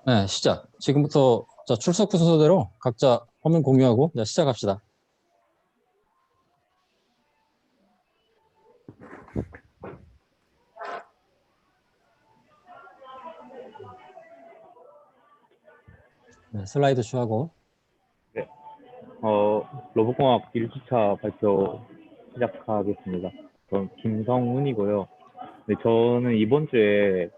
네, 시작. 지금부터 자, 출석 순서대로 각자 화면 공유하고 자, 시작합시다. 네, 슬라이드 쇼하고. 네, 로봇공학 1주차 발표 시작하겠습니다. 저는 김성훈이고요. 네, 저는 이번 주에,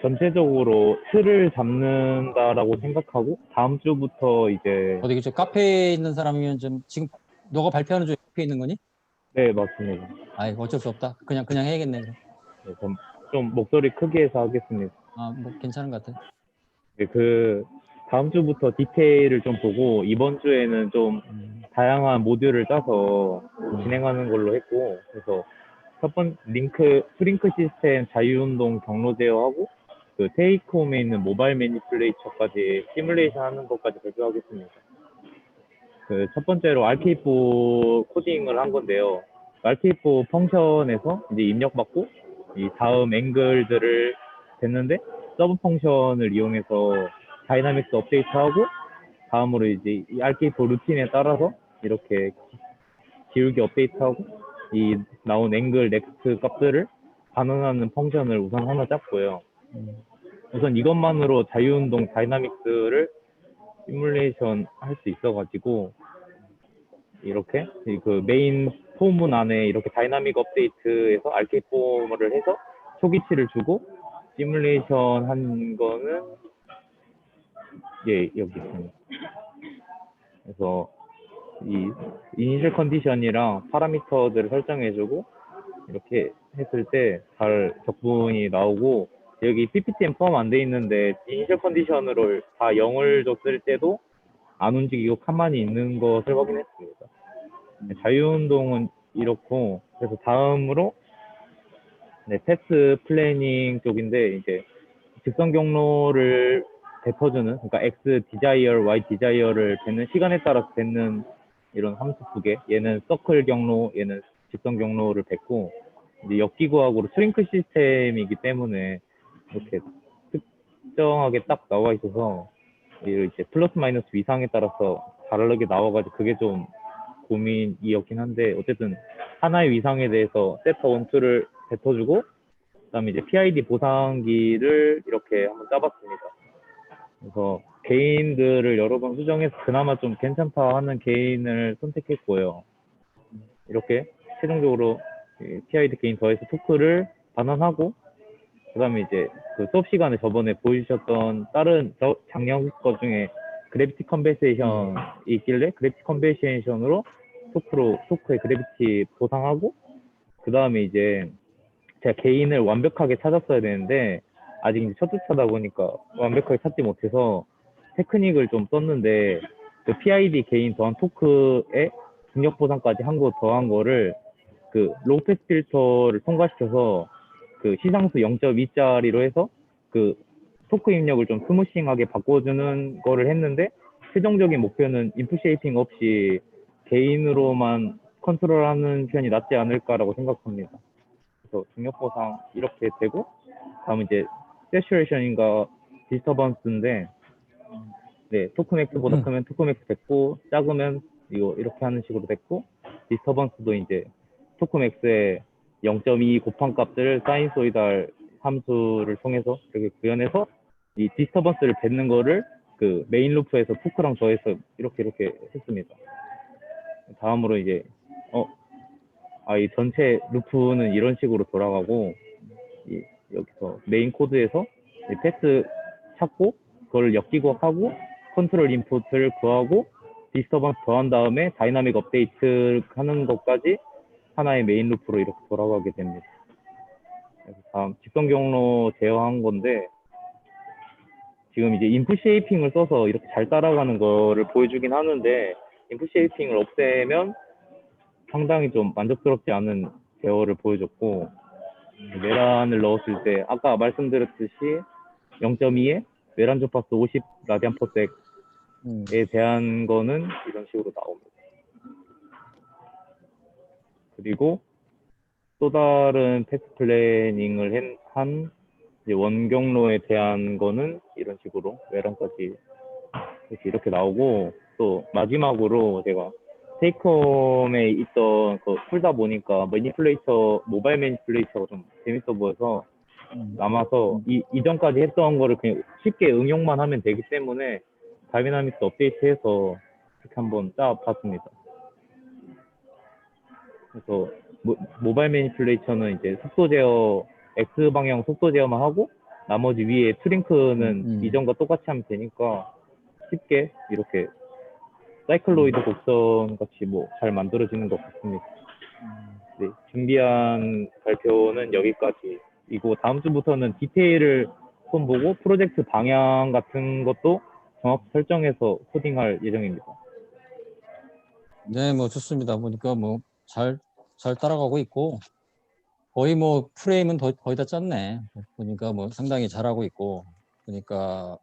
전체적으로 틀을 잡는다라고 생각하고, 다음 주부터 이제, 어디 저 카페에 있는 사람이면 좀 지금 너가 발표하는 중에 카페에 있는 거니? 네, 맞습니다. 아이, 어쩔 수 없다. 그냥 해야겠네. 그럼. 네, 좀 목소리 크게 해서 하겠습니다. 아, 뭐 괜찮은 것 같아. 네, 다음 주부터 디테일을 좀 보고, 이번 주에는 좀 다양한 모듈을 짜서 진행하는 걸로 했고, 그래서 첫 번 프링크 시스템 자유운동 경로 제어하고 그 테이크홈에 있는 모바일 매니플레이처까지 시뮬레이션 하는 것까지 발표하겠습니다. 그 첫 번째로 RK4 코딩을 한 건데요. RK4 펑션에서 이제 입력받고 이 다음 앵글들을 됐는데 서브 펑션을 이용해서 다이나믹스 업데이트하고 다음으로 이제 이 RK4 루틴에 따라서 이렇게 기울기 업데이트하고 이 나온 앵글 넥스트 값들을 반응하는 펑션을 우선 하나 짰고요. 우선 이것만으로 자유운동 다이나믹스를 시뮬레이션 할 수 있어가지고 이렇게 그 메인 폼문 안에 이렇게 다이나믹 업데이트에서 RK 폼을 해서 초기치를 주고 시뮬레이션 한 거는 예 여기 있습니다. 그래서 이 이니셜 컨디션이랑 파라미터들을 설정해주고 이렇게 했을 때 잘 적분이 나오고 여기 PPT엔 포함 안 돼 있는데 이니셜 컨디션으로 다 0을 줬을 때도 안 움직이고 가만히 있는 것을 확인했습니다. 자유운동은 이렇고 그래서 다음으로 네, 패스 플래닝 쪽인데 이제 직선 경로를 뱉어주는 그러니까 X 디자이어, Y 디자이어를 뱉는 시간에 따라서 뱉는 이런 함수 두 개. 얘는 서클 경로, 얘는 직선 경로를 뱉고 이제 역기구학으로 스링크 시스템이기 때문에 이렇게 특정하게 딱 나와 있어서 이제 플러스 마이너스 위상에 따라서 다르게 나와가지고 그게 좀 고민이었긴 한데 어쨌든 하나의 위상에 대해서 세터 원투를 뱉어주고 그다음에 이제 PID 보상기를 이렇게 한번 짜봤습니다. 그래서 개인들을 여러 번 수정해서 그나마 좀 괜찮다 하는 개인을 선택했고요. 이렇게 최종적으로 PID 개인 더해서 토크를 반환하고 그다음에 이제 그 수업 시간에 저번에 보여주셨던 다른 작년 것 중에 그래비티 컨벤세이션이 있길래 그래비티 컨벤세이션으로 토크의 그래비티 보상하고 그 다음에 이제 제가 개인을 완벽하게 찾았어야 되는데 아직 이제 첫 주차다 보니까 완벽하게 찾지 못해서 테크닉을 좀 썼는데 그 PID 개인 더한 토크에 중력 보상까지 한 거 더한 거를 그 로우 패스 필터를 통과시켜서 그 시상수 0.2짜리로 해서 그 토크 입력을 좀 스무싱하게 바꿔주는 거를 했는데 최종적인 목표는 인풋 쉐이핑 없이 개인으로만 컨트롤하는 편이 낫지 않을까라고 생각합니다. 그래서 중력 보상 이렇게 되고 다음 이제 세츄레이션인가 디스터번스인데 네 토크맥스보다 크면 토크맥스 됐고 작으면 이렇게 하는 식으로 됐고 디스터번스도 이제 토크맥스의 0.2 곱한 값을 사인소이달 함수를 통해서 이렇게 구현해서 이 디스터번스를 뱉는 거를 그 메인 루프에서 토크랑 더해서 이렇게 했습니다. 다음으로 이제 이 전체 루프는 이런 식으로 돌아가고 여기서 메인 코드에서 패스 찾고 그걸 역기구하고 컨트롤 인풋을 구하고 디스터번스 더한 다음에 다이나믹 업데이트 하는 것까지 하나의 메인 루프로 이렇게 돌아가게 됩니다. 그래서 다음 직선 경로 제어한 건데 지금 이제 인풋 쉐이핑을 써서 이렇게 잘 따라가는 거를 보여주긴 하는데 인풋 쉐이핑을 없애면 상당히 좀 만족스럽지 않은 제어를 보여줬고 메란을 넣었을 때 아까 말씀드렸듯이 0.2에 메란 주파수 50 라디안 퍼섹에 대한 거는 이런 식으로 나옵니다. 그리고 또 다른 패스 플래닝을 한 이제 원경로에 대한 거는 이런 식으로 외랑까지 이렇게 나오고, 또 마지막으로 제가 테이크홈에 있던 거 풀다 보니까 모바일 매니플레이터가 좀 재밌어 보여서 남아서 이전까지 했던 거를 그냥 쉽게 응용만 하면 되기 때문에 다이나믹스 업데이트해서 이렇게 한번 짜봤습니다. 그래서 모바일 매니플레이터는 이제 속도 제어, X 방향 속도 제어만 하고 나머지 위에 트링크는 이전과 똑같이 하면 되니까 쉽게 이렇게 사이클로이드 곡선 같이 뭐 잘 만들어지는 것 같습니다. 네, 준비한 발표는 여기까지이고 다음 주부터는 디테일을 좀 보고 프로젝트 방향 같은 것도 정확히 설정해서 코딩할 예정입니다. 네, 뭐 좋습니다. 보니까 뭐 잘 따라가고 있고 거의 뭐 프레임은 거의 다 짰네. 보니까 뭐 상당히 잘하고 있고 보니까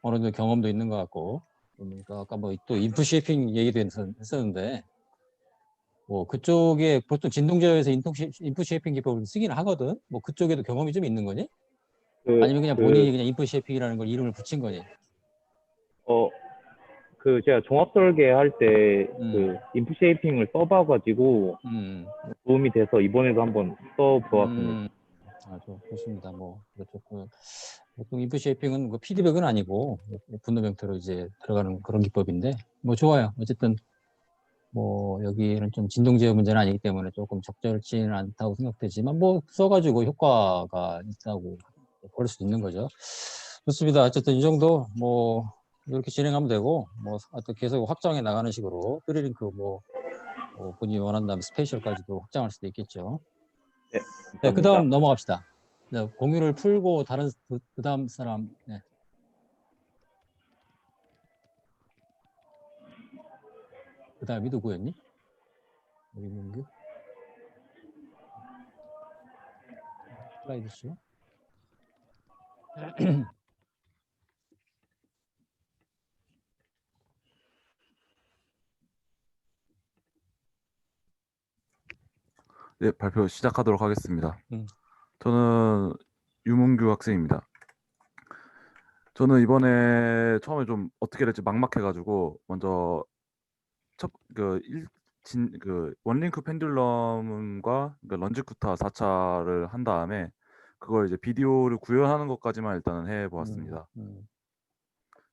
어느 정도 경험도 있는 것 같고 보니까 아까 뭐 또 인풋 쉐이핑 얘기도 했었는데 뭐 그쪽에 보통 진동제어에서 인풋 쉐이핑 기법을 쓰긴 하거든. 뭐 그쪽에도 경험이 좀 있는 거니? 아니면 그냥 본인이 그냥 인풋 쉐이핑이라는 걸 이름을 붙인 거니? 제가 종합 설계 할 때 음, 인풋 쉐이핑을 써봐가지고 음, 도움이 돼서 이번에도 한번 써보았습니다. 좋습니다. 뭐 조금 보통 인풋 쉐이핑은 뭐 피드백은 아니고 분노 형태로 이제 들어가는 그런 기법인데 뭐 좋아요. 어쨌든 뭐 여기는 좀 진동 제어 문제는 아니기 때문에 조금 적절치는 않다고 생각되지만 뭐 써가지고 효과가 있다고 볼 수도 있는 거죠. 좋습니다. 어쨌든 이 정도 뭐 이렇게 진행하면 되고 뭐 하여튼 계속 확장해 나가는 식으로 프리링크 본인이 원한다면 스페셜까지도 확장할 수도 있겠죠. 네, 네, 그 감사합니다. 다음 넘어갑시다. 네, 공유를 풀고 다른 그 다음 사람. 네. 그 다음이 누구였니? 우리 민규? 슬라이드 쇼? 네, 발표 시작하도록 하겠습니다. 음. 저는 유문규 학생입니다. 저는 이번에 처음에 좀 어떻게 될지 막막해가지고 먼저 원링크 펜듈럼과 런지쿠타 4차를 한 다음에 그걸 이제 비디오를 구현하는 것까지만 일단은 해보았습니다.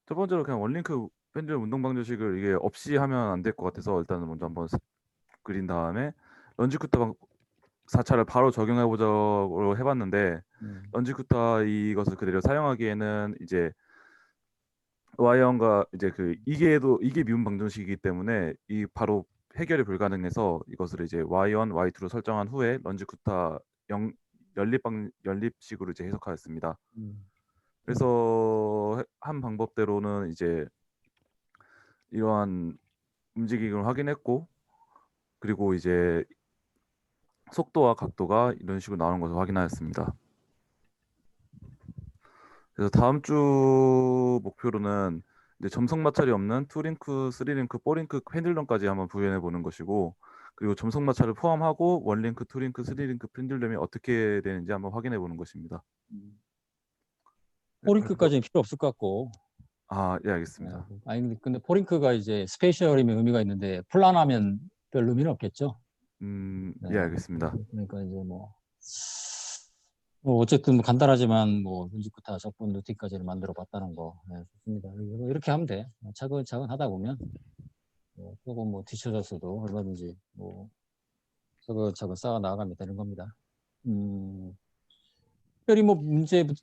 첫 번째로 그냥 원링크 펜듈럼 운동 방정식을 이게 없이 하면 안 될 것 같아서 일단은 먼저 한번 그린 다음에 런지쿠타 4차를 바로 적용해 보자고 해봤는데 런지쿠타 이것을 그대로 사용하기에는 이제 Y형과 이제 이게 미분 방정식이기 때문에 이 바로 해결이 불가능해서 이것을 이제 Y1, Y2로 설정한 후에 런지쿠타 연립식으로 이제 해석하였습니다. 그래서 한 방법대로는 이제 이러한 움직임을 확인했고 그리고 이제 속도와 각도가 이런 식으로 나오는 것을 확인하였습니다. 그래서 다음 주 목표로는 이제 점성 마찰이 없는 2링크, 3링크, 4링크 펜듈럼까지 한번 구현해 보는 것이고 그리고 점성 마찰을 포함하고 1링크, 2링크, 3링크 펜듈럼이 어떻게 되는지 한번 확인해 보는 것입니다. 포링크까지는 필요 없을 것 같고. 예, 알겠습니다. 아니 근데 포링크가 이제 스페셜이면 의미가 있는데 플란하면 별 의미는 없겠죠. 예, 알겠습니다. 그러니까 이제 뭐 어쨌든 간단하지만 뭐 런지쿠타 적분 루틴까지를 만들어 봤다는 거 좋습니다. 이렇게 하면 돼. 차근차근 하다 보면 조금 뭐 뒤쳐졌어도 얼마든지 뭐 차근차근 쌓아 나가면 되는 겁니다. 특별히 뭐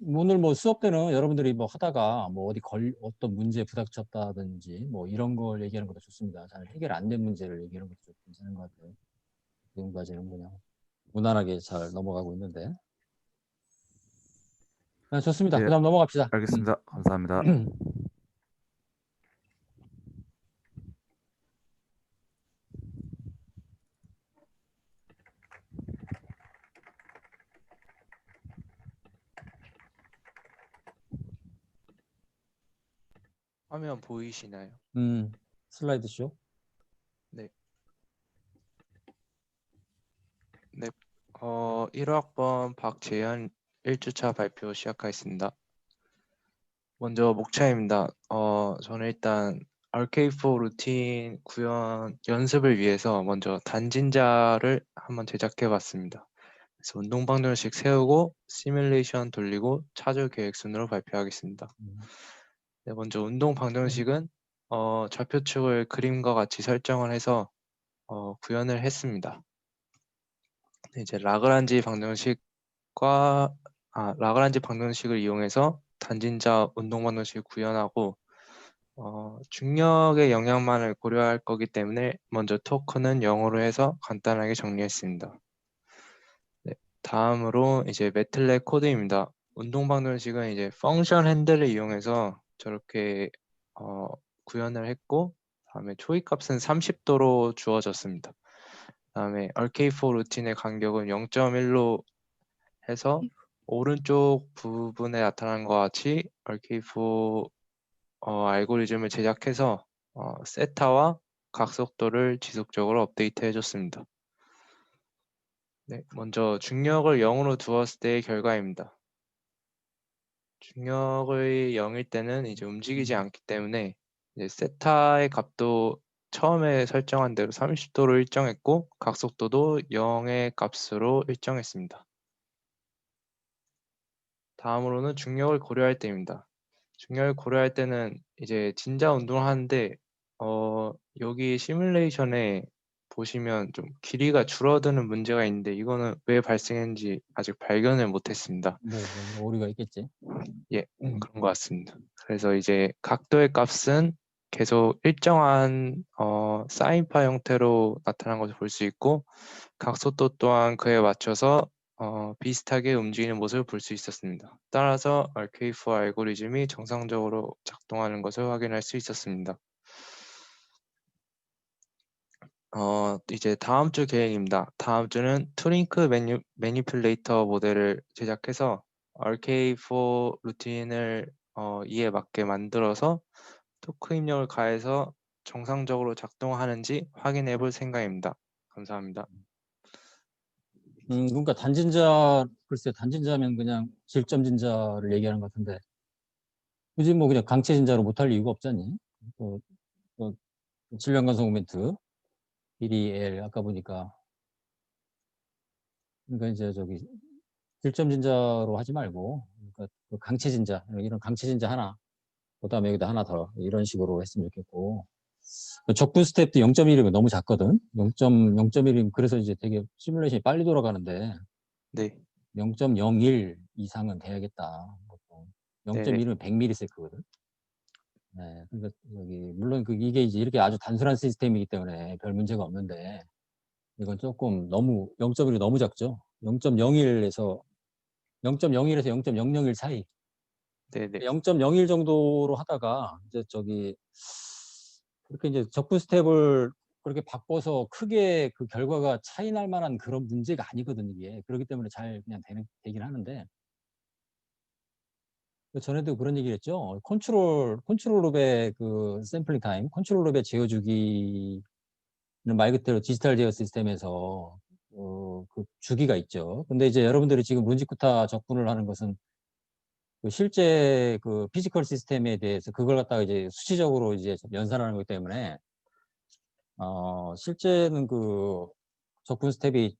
오늘 뭐 수업 때는 여러분들이 뭐 하다가 뭐 어떤 문제에 부닥쳤다든지 뭐 이런 걸 얘기하는 것도 좋습니다. 잘 해결 안 된 문제를 얘기하는 것도 좀 괜찮은 것 같아요. 지금까지는 그냥 무난하게 잘 넘어가고 있는데. 좋습니다. 예, 그 다음 넘어갑시다. 알겠습니다. 감사합니다. 화면 보이시나요? 슬라이드 쇼. 네. 네. 1학번 박재현 1주차 발표 시작하겠습니다. 먼저 목차입니다. 저는 일단 RK4 루틴 구현 연습을 위해서 먼저 단진자를 한번 제작해 봤습니다. 그래서 운동 방정식 세우고 시뮬레이션 돌리고 차주 계획 순으로 발표하겠습니다. 네, 먼저 운동 방정식은 좌표축을 그림과 같이 설정을 해서 구현을 했습니다. 네, 이제 라그란지 방정식을 이용해서 단진자 운동 방정식을 구현하고 중력의 영향만을 고려할 거기 때문에 먼저 토크는 0으로 해서 간단하게 정리했습니다. 네, 다음으로 이제 매틀랩 코드입니다. 운동 방정식은 이제 펑션 핸들을 이용해서 저렇게 구현을 했고, 다음에 초이 값은 30도로 주어졌습니다. 다음에 RK4 루틴의 간격은 0.1로 해서 오른쪽 부분에 나타난 것 같이 RK4 알고리즘을 제작해서 세타와 각속도를 지속적으로 업데이트 해줬습니다. 네, 먼저 중력을 0으로 두었을 때의 결과입니다. 중력의 0일 때는 이제 움직이지 않기 때문에 이제 세타의 값도 처음에 설정한 대로 30도로 일정했고 각속도도 0의 값으로 일정했습니다. 다음으로는 중력을 고려할 때입니다. 중력을 고려할 때는 이제 진자 운동을 하는데 여기 시뮬레이션에 보시면 좀 길이가 줄어드는 문제가 있는데 이거는 왜 발생했는지 아직 발견을 못했습니다. 뭐 오류가 있겠지. 예, 그런 것 같습니다. 그래서 이제 각도의 값은 계속 일정한 사인파 형태로 나타난 것을 볼 수 있고 각속도 또한 그에 맞춰서 비슷하게 움직이는 모습을 볼 수 있었습니다. 따라서 RK4 알고리즘이 정상적으로 작동하는 것을 확인할 수 있었습니다. 이제 다음 주 계획입니다. 다음 주는 투링크 매니플레이터 모델을 제작해서 RK4 루틴을 이에 맞게 만들어서 토크 입력을 가해서 정상적으로 작동하는지 확인해 볼 생각입니다. 감사합니다. 그러니까 단진자, 글쎄, 단진자면 그냥 질점 진자를 얘기하는 것 같은데, 굳이 뭐 그냥 강체 진자로 못할 이유가 없잖니. 질량 간섭 모멘트, BDL, 아까 보니까. 그러니까 이제 저기, 질점 진자로 하지 말고, 그러니까 그 강체 진자, 이런 강체 진자 하나, 그 다음에 여기다 하나 더, 이런 식으로 했으면 좋겠고, 적분 스텝도 0.1이면 너무 작거든. 0.1이면 그래서 이제 되게 시뮬레이션이 빨리 돌아가는데, 네, 0.01 이상은 돼야겠다. 보통. 네네, 0.1은 100ms거든. 네, 그러니까 여기 물론 이게 이제 이렇게 아주 단순한 시스템이기 때문에 별 문제가 없는데 이건 조금 너무 0.1이 너무 작죠. 0.01에서 0.01 사이. 네네, 0.01 정도로 하다가 이제 저기 그렇게 이제 적분 스텝을 그렇게 바꿔서 크게 그 결과가 차이 날 만한 그런 문제가 아니거든 이게. 그렇기 때문에 잘 그냥 되긴 하는데 전에도 그런 얘기를 했죠. 컨트롤 룹의 그 샘플링 타임, 컨트롤 룹의 제어주기는 말 그대로 디지털 제어 시스템에서 그 주기가 있죠. 근데 이제 여러분들이 지금 룬지쿠타 적분을 하는 것은 그 실제 그 피지컬 시스템에 대해서 그걸 갖다가 이제 수치적으로 이제 연산하는 거기 때문에 실제는 그 적분 스텝이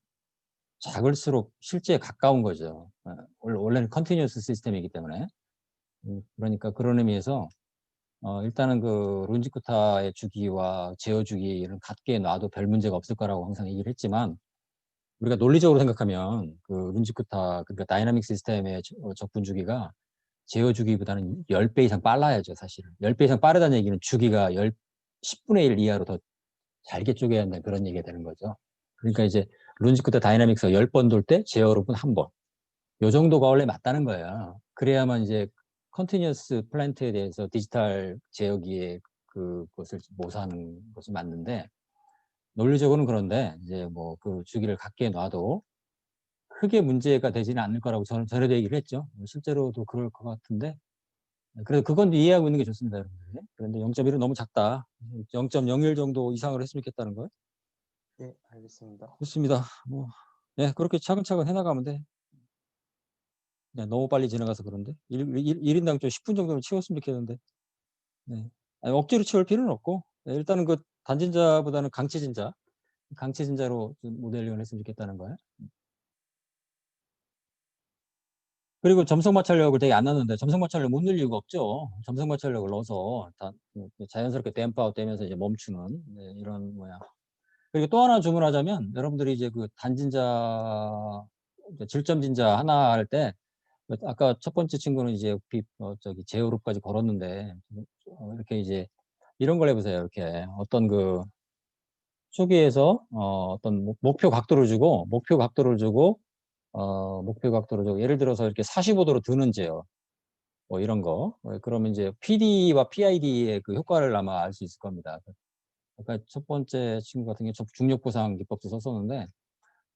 작을수록 실제에 가까운 거죠. 원래는 컨티뉴어스 시스템이기 때문에. 그러니까 그런 의미에서 일단은 그 룬지쿠타의 주기와 제어 주기를 같게 놔도 별 문제가 없을 거라고 항상 얘기를 했지만 우리가 논리적으로 생각하면 그 룬지쿠타 그러니까 다이나믹 시스템의 적분 주기가 제어 주기보다는 10배 이상 빨라야죠, 사실은. 10배 이상 빠르다는 얘기는 주기가 10분의 1 이하로 더 잘게 쪼개야 한다는 그런 얘기가 되는 거죠. 그러니까 이제 룬지쿠타 다이나믹스가 10번 돌 때 제어룹은 1번. 요 정도가 원래 맞다는 거예요. 그래야만 이제 컨티뉴어스 플랜트에 대해서 디지털 제어기에 그것을 모사하는 것이 맞는데 논리적으로는 그런데 이제 뭐 그 주기를 갖게 놔도 크게 문제가 되지는 않을 거라고 저는 전에도 얘기를 했죠. 실제로도 그럴 것 같은데 그래서 그건 이해하고 있는 게 좋습니다, 여러분들. 그런데 0.1은 너무 작다. 0.01 정도 이상으로 했으면 좋겠다는 거예요. 네, 알겠습니다. 좋습니다. 뭐, 네, 그렇게 차근차근 해나가면 돼. 너무 빨리 지나가서 그런데 1인당 좀 10분 정도는 채웠으면 좋겠는데. 네. 아니, 억지로 채울 필요는 없고 일단은 그 단진자보다는 강체진자로 좀 모델링을 했으면 좋겠다는 거예요. 그리고 점성 마찰력을 되게 안 넣는데 점성 마찰력 못 넣을 이유가 없죠. 점성 마찰력을 넣어서 다 자연스럽게 댐프아웃 되면서 이제 멈추는 이런 모양. 그리고 또 하나 주문하자면 여러분들이 이제 그 단진자 질점 진자 하나 할 때 아까 첫 번째 친구는 이제 저기 제어룹까지 걸었는데 이렇게 이제 이런 걸 해보세요. 이렇게 어떤 그 초기에서 어떤 목표 각도를 주고 예를 들어서 이렇게 45도로 드는 제어 뭐 이런 거 그러면 이제 PD와 PID의 그 효과를 아마 알 수 있을 겁니다. 아까 첫 번째 친구 같은 경우 중력 보상 기법도 썼었는데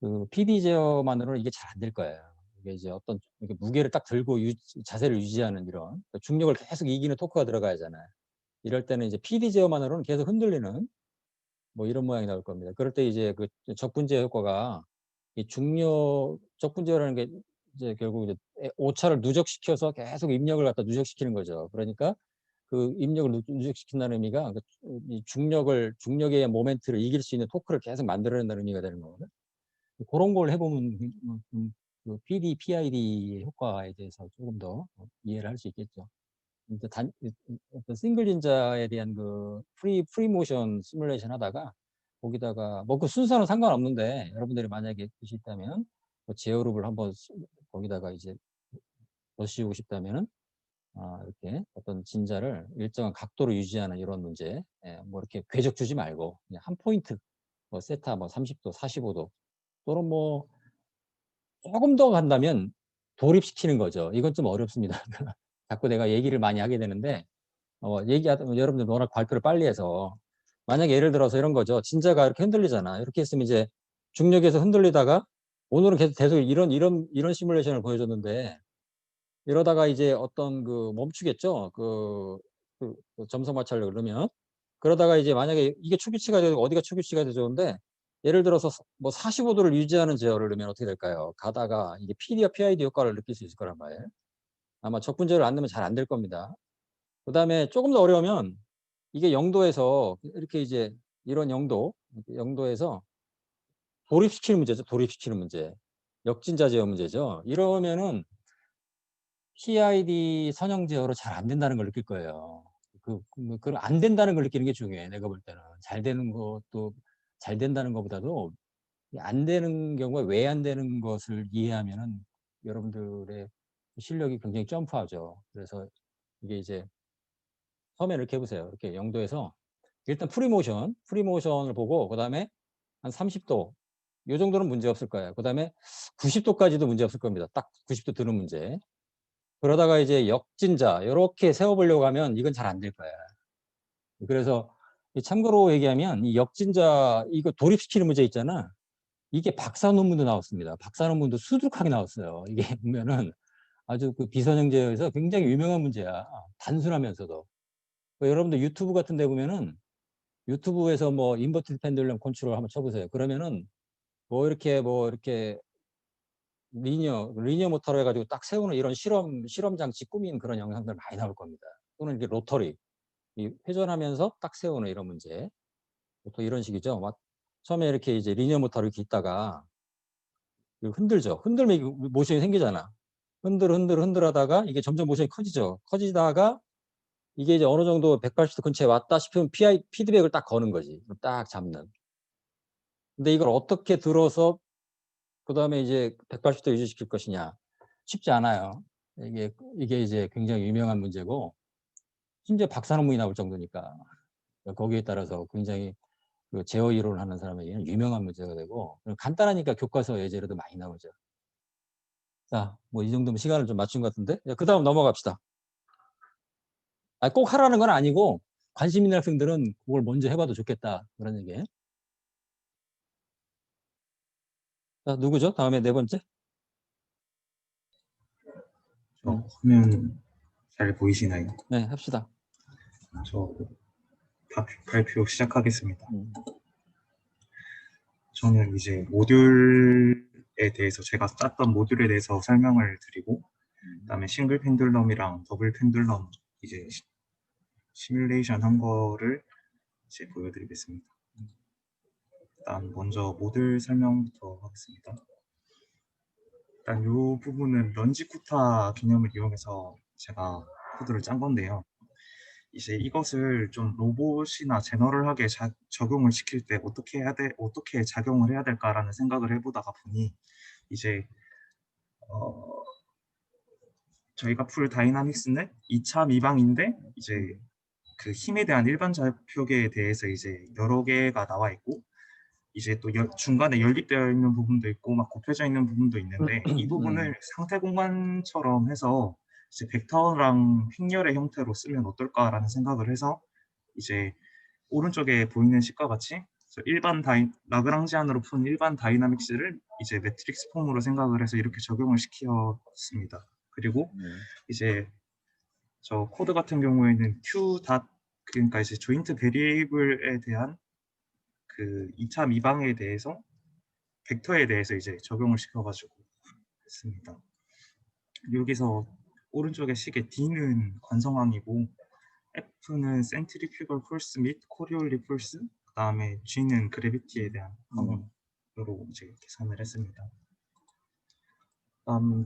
그 PD 제어만으로는 이게 잘 안 될 거예요. 이게 이제 어떤 이렇게 무게를 딱 들고 자세를 유지하는 이런 중력을 계속 이기는 토크가 들어가야 하잖아요. 이럴 때는 이제 PD 제어만으로는 계속 흔들리는 뭐 이런 모양이 나올 겁니다. 그럴 때 이제 그 적분제 효과가 이 적분제라는 게 이제 결국 이제 오차를 누적시켜서 계속 입력을 갖다 누적시키는 거죠. 그러니까 그 입력을 누적시킨다는 의미가 이 중력에 의한 모멘트를 이길 수 있는 토크를 계속 만들어낸다는 의미가 되는 거거든요. 그런 걸 해보면 그 PD, PID의 효과에 대해서 조금 더 이해를 할 수 있겠죠. 어떤 싱글 진자에 대한 그 프리 모션 시뮬레이션 하다가 거기다가 뭐 그 순서는 상관없는데 여러분들이 만약에 뜻이 있다면 뭐 제어룹을 한번 거기다가 이제 넣으시고 싶다면은 이렇게 어떤 진자를 일정한 각도로 유지하는 이런 문제, 뭐 이렇게 궤적 주지 말고 그냥 한 포인트, 뭐 세타 뭐 30도, 45도 또는 뭐 조금 더 간다면 돌입시키는 거죠. 이건 좀 어렵습니다. 자꾸 내가 얘기를 많이 하게 되는데 얘기하다 보면 여러분들 워낙 발표를 빨리 해서 만약에 예를 들어서 이런 거죠. 진자가 이렇게 흔들리잖아. 이렇게 했으면 이제 중력에서 흔들리다가 오늘은 계속 이런 시뮬레이션을 보여줬는데 이러다가 이제 어떤 그 멈추겠죠. 그 점성 마찰력 그러면 그러다가 이제 만약에 이게 초기치가 되고 어디가 초기치가 되는데 예를 들어서 뭐 45도를 유지하는 제어를 넣으면 어떻게 될까요? 가다가 이게 PD와 PID 효과를 느낄 수 있을 거란 말이에요. 아마 적분제를 안 넣으면 잘 안 될 겁니다. 그 다음에 조금 더 어려우면 이게 0도에서 이렇게 이제 이런 0도에서 돌입시키는 문제죠. 돌입시키는 문제. 역진자 제어 문제죠. 이러면은 PID 선형 제어로 잘 안 된다는 걸 느낄 거예요. 그걸 안 된다는 걸 느끼는 게 중요해. 내가 볼 때는. 잘 되는 것도 잘 된다는 것보다도 안 되는 경우에 왜 안 되는 것을 이해하면은 여러분들의 실력이 굉장히 점프하죠. 그래서 이게 이제 처음에 이렇게 해보세요. 이렇게 0도에서 일단 프리모션을 보고 그 다음에 한 30도 이 정도는 문제 없을 거예요. 그 다음에 90도까지도 문제 없을 겁니다. 딱 90도 드는 문제. 그러다가 이제 역진자 이렇게 세워보려고 하면 이건 잘 안 될 거야. 그래서 참고로 얘기하면 이 역진자 이거 돌입시키는 문제 있잖아. 이게 박사 논문도 나왔습니다. 박사 논문도 수두룩하게 나왔어요. 이게 보면은 아주 그 비선형 제어에서 굉장히 유명한 문제야. 단순하면서도. 여러분들 유튜브 같은 데 보면은 유튜브에서 뭐 인버티드 펜듈럼 컨트롤 한번 쳐보세요. 그러면은 뭐 이렇게 리니어 모터로 해가지고 딱 세우는 이런 실험 장치 꾸민 그런 영상들 많이 나올 겁니다. 또는 이렇게 로터리 회전하면서 딱 세우는 이런 문제. 보통 이런 식이죠. 처음에 이렇게 이제 리니어 모터를 이렇게 있다가 흔들죠. 흔들면 이게 모션이 생기잖아. 흔들 하다가 이게 점점 모션이 커지죠. 커지다가 이게 이제 어느 정도 180도 근처에 왔다 싶으면 피드백을 딱 거는 거지. 딱 잡는. 근데 이걸 어떻게 들어서 그 다음에 이제 180도 유지시킬 것이냐. 쉽지 않아요. 이게 이제 굉장히 유명한 문제고, 심지어 박사 논문이 나올 정도니까. 거기에 따라서 굉장히 그 제어 이론을 하는 사람에게는 유명한 문제가 되고, 간단하니까 교과서 예제로도 많이 나오죠. 자, 뭐 이 정도면 시간을 좀 맞춘 것 같은데? 그 다음 넘어갑시다. 꼭 하라는 건 아니고, 관심 있는 학생들은 그걸 먼저 해봐도 좋겠다. 그런 얘기예요. 자, 누구죠? 다음에 네 번째? 화면 잘 보이시나요? 네, 합시다. 저 발표 시작하겠습니다. 저는 이제 모듈에 대해서 제가 짰던 모듈에 대해서 설명을 드리고 그다음에 싱글 펜듈럼이랑 더블 펜듈럼 이제 시뮬레이션 한 거를 이제 보여드리겠습니다. 일단 먼저 모듈 설명부터 하겠습니다. 일단 이 부분은 런지쿠타 개념을 이용해서 제가 코드를 짠 건데요. 이제 이것을 좀 로봇이나 제너럴하게 적용을 시킬 때 어떻게 작용을 해야 될까라는 생각을 해보다가 보니 이제 저희가 풀 다이나믹스는 2차 미방인데 이제 그 힘에 대한 일반 좌표계에 대해서 이제 여러 개가 나와 있고 이제 또 중간에 연립되어 있는 부분도 있고 막 곱해져 있는 부분도 있는데 이 부분을 상태 공간처럼 해서 이제 벡터랑 횡렬의 형태로 쓰면 어떨까라는 생각을 해서 이제 오른쪽에 보이는 식과 같이 라그랑지안으로 푼 일반 다이나믹스를 이제 매트릭스 폼으로 생각을 해서 이렇게 적용을 시켰습니다. 그리고 이제 저 코드 같은 경우에는 그러니까 이제 조인트 베리에이블에 대한 그 2차 미방에 대해서 벡터에 대해서 이제 적용을 시켜가지고 했습니다. 여기서 오른쪽에 식의 D는 관성항이고 F는 센트리퓨걸 폴스 및 코리올리 폴스, 그 다음에 G는 그래비티에 대한 항으로 이제 계산을 했습니다.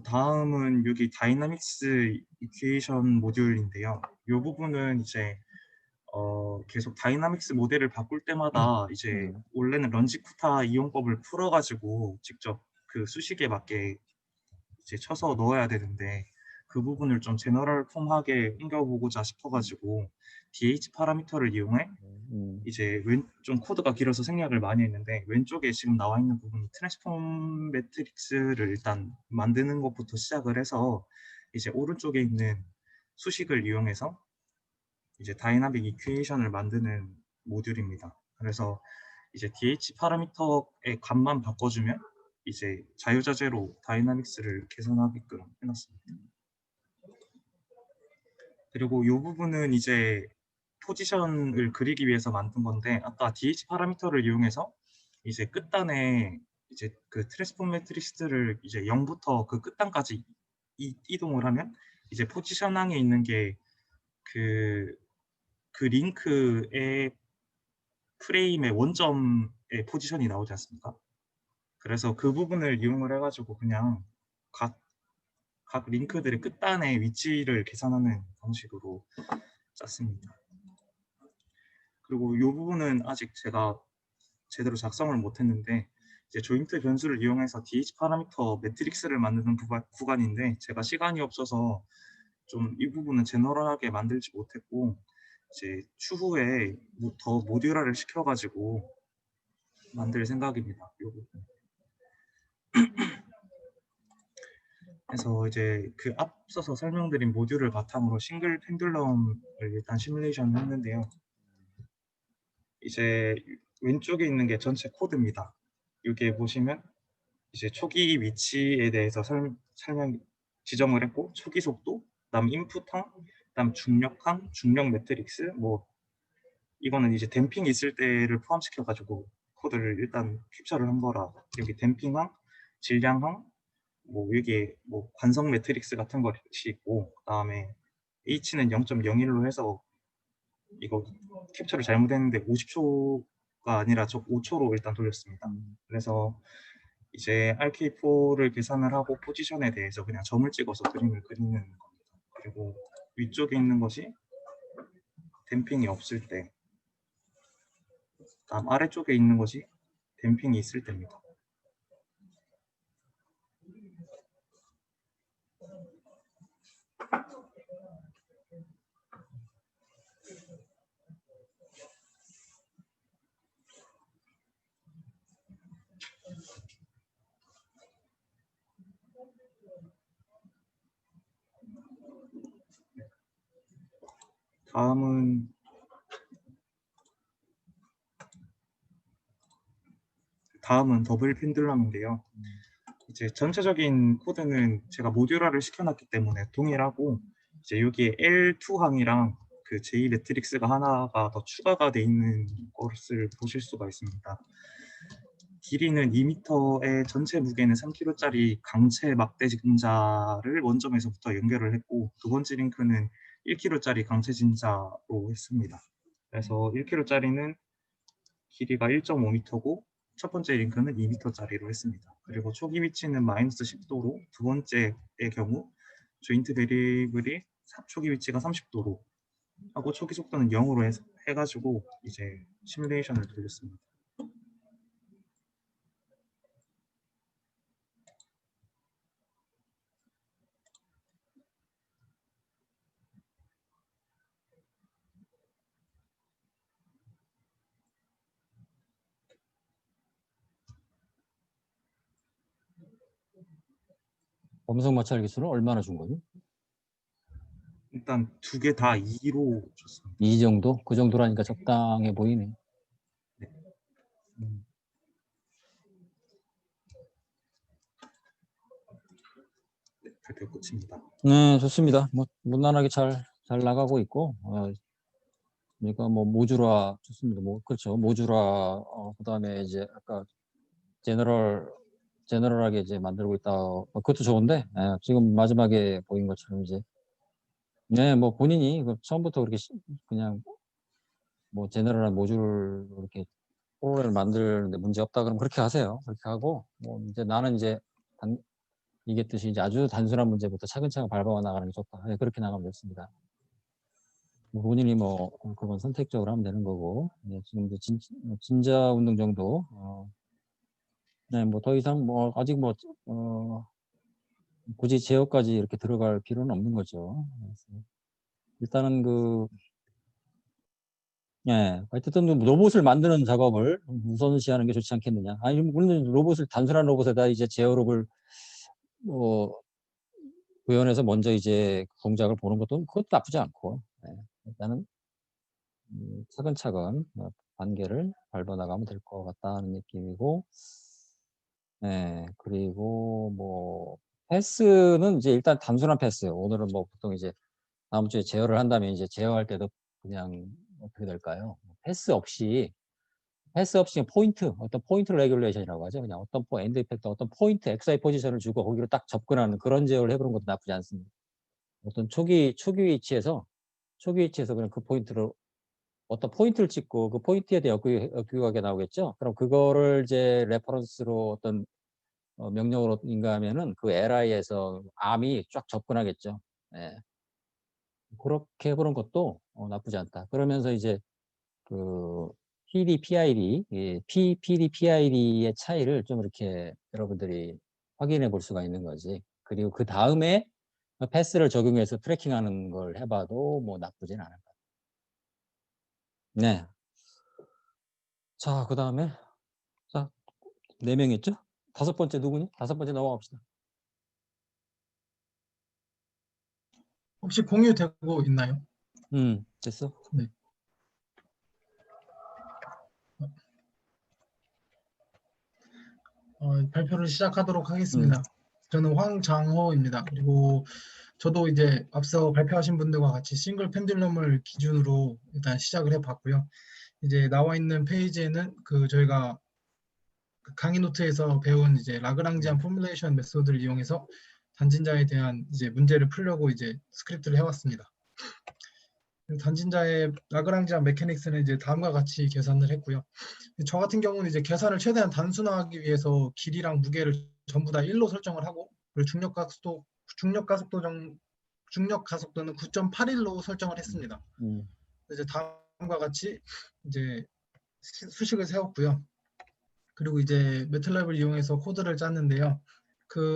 다음은 여기 다이나믹스 이퀘이션 모듈인데요. 이 부분은 이제 계속 다이나믹스 모델을 바꿀 때마다 이제 원래는 런지쿠타 이용법을 풀어가지고 직접 그 수식에 맞게 이제 쳐서 넣어야 되는데 그 부분을 좀 제너럴 폼하게 옮겨보고자 싶어가지고 DH 파라미터를 이용해 이제 좀 코드가 길어서 생략을 많이 했는데 왼쪽에 지금 나와 있는 부분이 트랜스폼 매트릭스를 일단 만드는 것부터 시작을 해서 이제 오른쪽에 있는 수식을 이용해서 이제 다이나믹 이퀘이션을 만드는 모듈입니다. 그래서 이제 DH 파라미터의 값만 바꿔주면 이제 자유자재로 다이나믹스를 계산하게끔 해놨습니다. 그리고 이 부분은 이제 포지션을 그리기 위해서 만든 건데 아까 DH 파라미터를 이용해서 이제 끝단에 이제 그 트랜스폼 매트릭스를 이제 0부터 그 끝단까지 이동을 하면 이제 포지션항에 있는 게 그 링크의 프레임의 원점의 포지션이 나오지 않습니까? 그래서 그 부분을 이용을 해가지고 그냥 각 링크들의 끝단의 위치를 계산하는 방식으로 짰습니다. 그리고 이 부분은 아직 제가 제대로 작성을 못했는데 이제 조인트 변수를 이용해서 DH 파라미터 매트릭스를 만드는 구간인데 제가 시간이 없어서 좀 이 부분은 제너럴하게 만들지 못했고 이제 추후에 더 모듈화를 시켜가지고 만들 생각입니다. 이 부분. 그래서 이제 그 앞서서 설명드린 모듈을 바탕으로 싱글 펜듈럼을 일단 시뮬레이션을 했는데요. 이제 왼쪽에 있는 게 전체 코드입니다. 여기에 보시면 이제 초기 위치에 대해서 지정을 했고 초기 속도, 그다음 인풋항, 그다음 중력항, 중력 매트릭스, 뭐 이거는 이제 댐핑 있을 때를 포함시켜 가지고 코드를 일단 캡처를 한 거라 여기 댐핑항, 질량항, 뭐 여기에 뭐 관성 매트릭스 같은 것이 있고 그다음에 H는 0.01로 해서 이거 캡처를 잘못했는데 50초가 아니라 저 5초로 일단 돌렸습니다. 그래서 이제 RK4를 계산을 하고 포지션에 대해서 그냥 점을 찍어서 그림을 그리는 겁니다. 그리고 위쪽에 있는 것이 댐핑이 없을 때, 다음 아래쪽에 있는 것이 댐핑이 있을 때입니다. 다음은 더블 펜듈럼인데요. 이제 전체적인 코드는 제가 모듈화를 시켜놨기 때문에 동일하고 이제 여기에 L2항이랑 그 J 매트릭스가 하나가 더 추가가 돼 있는 것을 보실 수가 있습니다. 길이는 2m에 전체 무게는 3kg짜리 강체 막대 진자를 원점에서부터 연결을 했고, 두 번째 링크는 1kg짜리 강체 진자로 했습니다. 그래서 1kg짜리는 길이가 1.5m고 첫 번째 링크는 2m짜리로 했습니다. 그리고 초기 위치는 마이너스 10도로, 두 번째의 경우 조인트 베리블이 초기 위치가 30도로 하고 초기 속도는 0으로 해가지고 이제 시뮬레이션을 돌렸습니다. 범석 마찰 기술은 얼마나 준 거니? 일단 두 개 다 2로 줬습니다. 이 정도? 그 정도라니까 적당해 보이네. 네. 네, 발표 끝입니다. 네, 좋습니다. 뭐 무난하게 잘 나가고 있고, 그러니까 뭐 모듈화 좋습니다. 뭐 그렇죠. 모듈화, 그다음에 이제 아까 제너럴하게 이제 만들고 있다. 그것도 좋은데, 지금 마지막에 보인 것처럼 이제 네, 뭐 본인이 처음부터 그렇게 그냥 뭐 제너럴한 모듈 이렇게 프로그램을 만드는데 문제 없다 그러면 그렇게 하세요. 그렇게 하고 뭐 이제 나는 이제 이겠듯이 이제 아주 단순한 문제부터 차근차근 밟아 나가는 게 좋다. 네, 그렇게 나가면 좋습니다. 본인이 뭐 그건 선택적으로 하면 되는 거고, 네, 지금 이제 진자 운동 정도, 네, 뭐 더 이상 뭐 아직 뭐 굳이 제어까지 이렇게 들어갈 필요는 없는 거죠. 그래서 일단은 예, 어쨌든 로봇을 만드는 작업을 우선시하는 게 좋지 않겠느냐. 아니, 물론 로봇을 단순한 로봇에다 이제 제어롭을 구현해서 먼저 이제 동작을 보는 것도 그것도 나쁘지 않고, 일단은 차근차근 단계를 밟아 나가면 될 것 같다는 느낌이고, 그리고 뭐 패스는 이제 일단 단순한 패스. 오늘은 뭐 보통 이제 다음 주에 제어를 한다면 이제 제어할 때도 그냥 어떻게 될까요? 패스 없이 포인트, 어떤 포인트 레귤레이션이라고 하죠. 그냥 어떤 엔드 이펙터, 어떤 포인트 XY 포지션을 주고 거기로 딱 접근하는 그런 제어를 해보는 것도 나쁘지 않습니다. 어떤 초기 위치에서 그냥 그 포인트로 어떤 포인트를 찍고 그 포인트에 대해 역규격이 나오겠죠. 그럼 그거를 이제 레퍼런스로 어떤 명령으로 인가하면은 그 LI에서 암이 쫙 접근하겠죠. 예. 그렇게 해보는 것도 나쁘지 않다. 그러면서 이제 그 PD, PID, PD, PID의 차이를 좀 이렇게 여러분들이 확인해 볼 수가 있는 거지. 그리고 그 다음에 패스를 적용해서 트래킹하는 걸 해봐도 뭐 나쁘진 않을 것 같아요. 네. 자, 그 다음에 자, 4명 있죠? 5번째 누구니? 5번째 넘어갑시다. 혹시 공유되고 있나요? 됐어? 네. 발표를 시작하도록 하겠습니다. 저는 황장호입니다. 그리고 저도 이제 앞서 발표하신 분들과 같이 싱글 펜듈럼을 기준으로 일단 시작을 해봤고요. 이제 나와 있는 페이지에는 저희가 강의 노트에서 배운 이제 라그랑지안 포뮬레이션 메소드를 이용해서 단진자에 대한 이제 문제를 풀려고 이제 스크립트를 해왔습니다. 단진자의 라그랑지안 메커닉스는 이제 다음과 같이 계산을 했고요. 저 같은 경우는 이제 계산을 최대한 단순화하기 위해서 길이랑 무게를 전부 다 1로 설정을 하고, 그리고 중력 가속도는 9.81로 설정을 했습니다. 이제 다음과 같이 이제 수식을 세웠고요. 그리고 이제 매틀랩을 이용해서 코드를 짰는데요.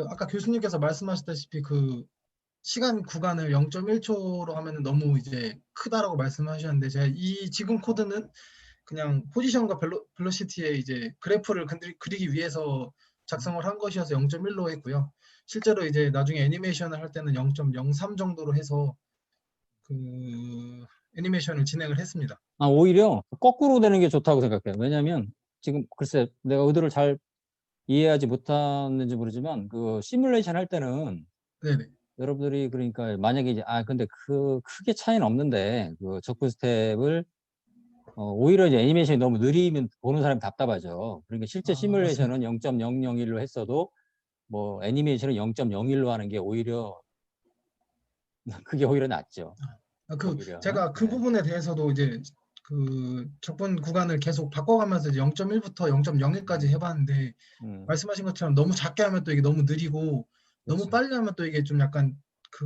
아까 교수님께서 말씀하셨다시피 시간 구간을 0.1초로 하면 너무 이제 크다라고 말씀하셨는데, 제가 지금 코드는 그냥 포지션과 벨로시티의 이제 그래프를 그리기 위해서 작성을 한 것이어서 0.1로 했고요. 실제로 이제 나중에 애니메이션을 할 때는 0.03 정도로 해서 애니메이션을 진행을 했습니다. 오히려 거꾸로 되는 게 좋다고 생각해요. 왜냐하면 지금 글쎄 내가 의도를 잘 이해하지 못하는지 모르지만 시뮬레이션 할 때는 네네. 여러분들이 그러니까 만약에 이제 근데 크게 차이는 없는데 접근 스텝을 오히려 이제 애니메이션이 너무 느리면 보는 사람이 답답하죠. 그러니까 실제 아, 시뮬레이션은 0.001로 했어도 뭐 애니메이션은 0.01로 하는 게 오히려 그게 오히려 낫죠. 오히려. 제가 그 네. 부분에 대해서도 이제 그 적분 구간을 계속 바꿔가면서 이제 0.1부터 0.01까지 해봤는데 음, 말씀하신 것처럼 너무 작게 하면 또 이게 너무 느리고 너무 그렇지. 빨리 하면 또 이게 좀 약간 그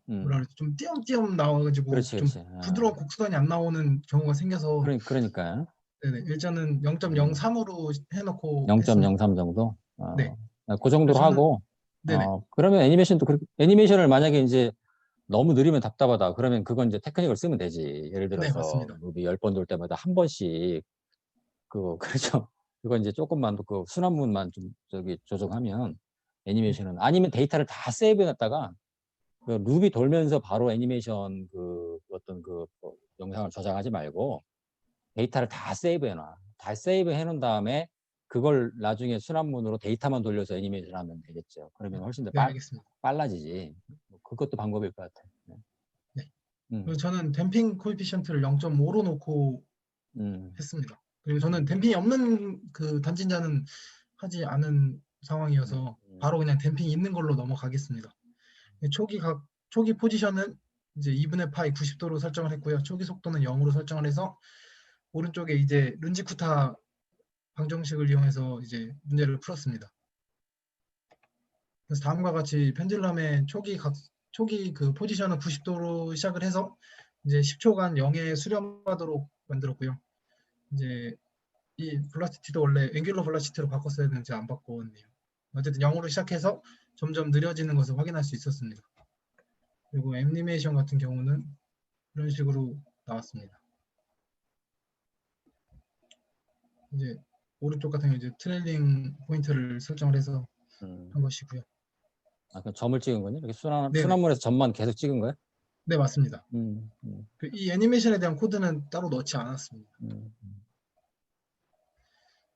뭐라 그러지 좀 띄엄띄엄 나와가지고 그렇지, 좀 그렇지. 부드러운 곡선이 안 나오는 경우가 생겨서 그러니까 네네, 일단은 0.03으로 해놓고 했습니다. 0.03 정도. 네. 그 정도로 저는 하고. 네네. 그러면 애니메이션도 애니메이션을 만약에 이제 너무 느리면 답답하다. 그러면 그건 이제 테크닉을 쓰면 되지. 예를 네, 들어서 맞습니다. 무비 10번 돌 때마다 한 번씩 그렇죠. 그거 이제 조금만 그 순환문만 좀 조정하면 애니메이션은 아니면 데이터를 다 세이브 해놨다가 그 룹이 돌면서 바로 애니메이션 어떤 영상을 저장하지 말고 데이터를 다 세이브 해놔. 다 세이브 해놓은 다음에 그걸 나중에 순환문으로 데이터만 돌려서 애니메이션 하면 되겠죠. 그러면 훨씬 더 네, 알겠습니다. 빨라지지. 그것도 방법일 것 같아. 네. 네. 음, 그리고 저는 댐핑 코에피션트를 0.5로 놓고 했습니다. 그리고 저는 댐핑이 없는 그 단진자는 하지 않은 상황이어서 바로 그냥 댐핑이 있는 걸로 넘어가겠습니다. 초기 포지션은 이제 2분의 파이 90도로 설정을 했고요. 초기 속도는 0으로 설정을 해서 오른쪽에 이제 룬지쿠타 방정식을 이용해서 이제 문제를 풀었습니다. 그래서 다음과 같이 펜듈럼의 초기 그 포지션은 90도로 시작을 해서 이제 10초간 0에 수렴하도록 만들었고요. 이제 이 velocity도 원래 앵귤러 velocity로 바꿨어야 되는지 안 바꿨네요. 어쨌든 0으로 시작해서 점점 느려지는 것을 확인할 수 있었습니다. 그리고 애니메이션 같은 경우는 이런 식으로 나왔습니다. 이제 오른쪽 같은 경우 이제 트레일링 포인트를 설정을 해서 한 것이고요. 그 점을 찍은 거니? 이렇게 네네. 순환문에서 점만 계속 찍은 거야? 네, 맞습니다. 이 애니메이션에 대한 코드는 따로 넣지 않았습니다.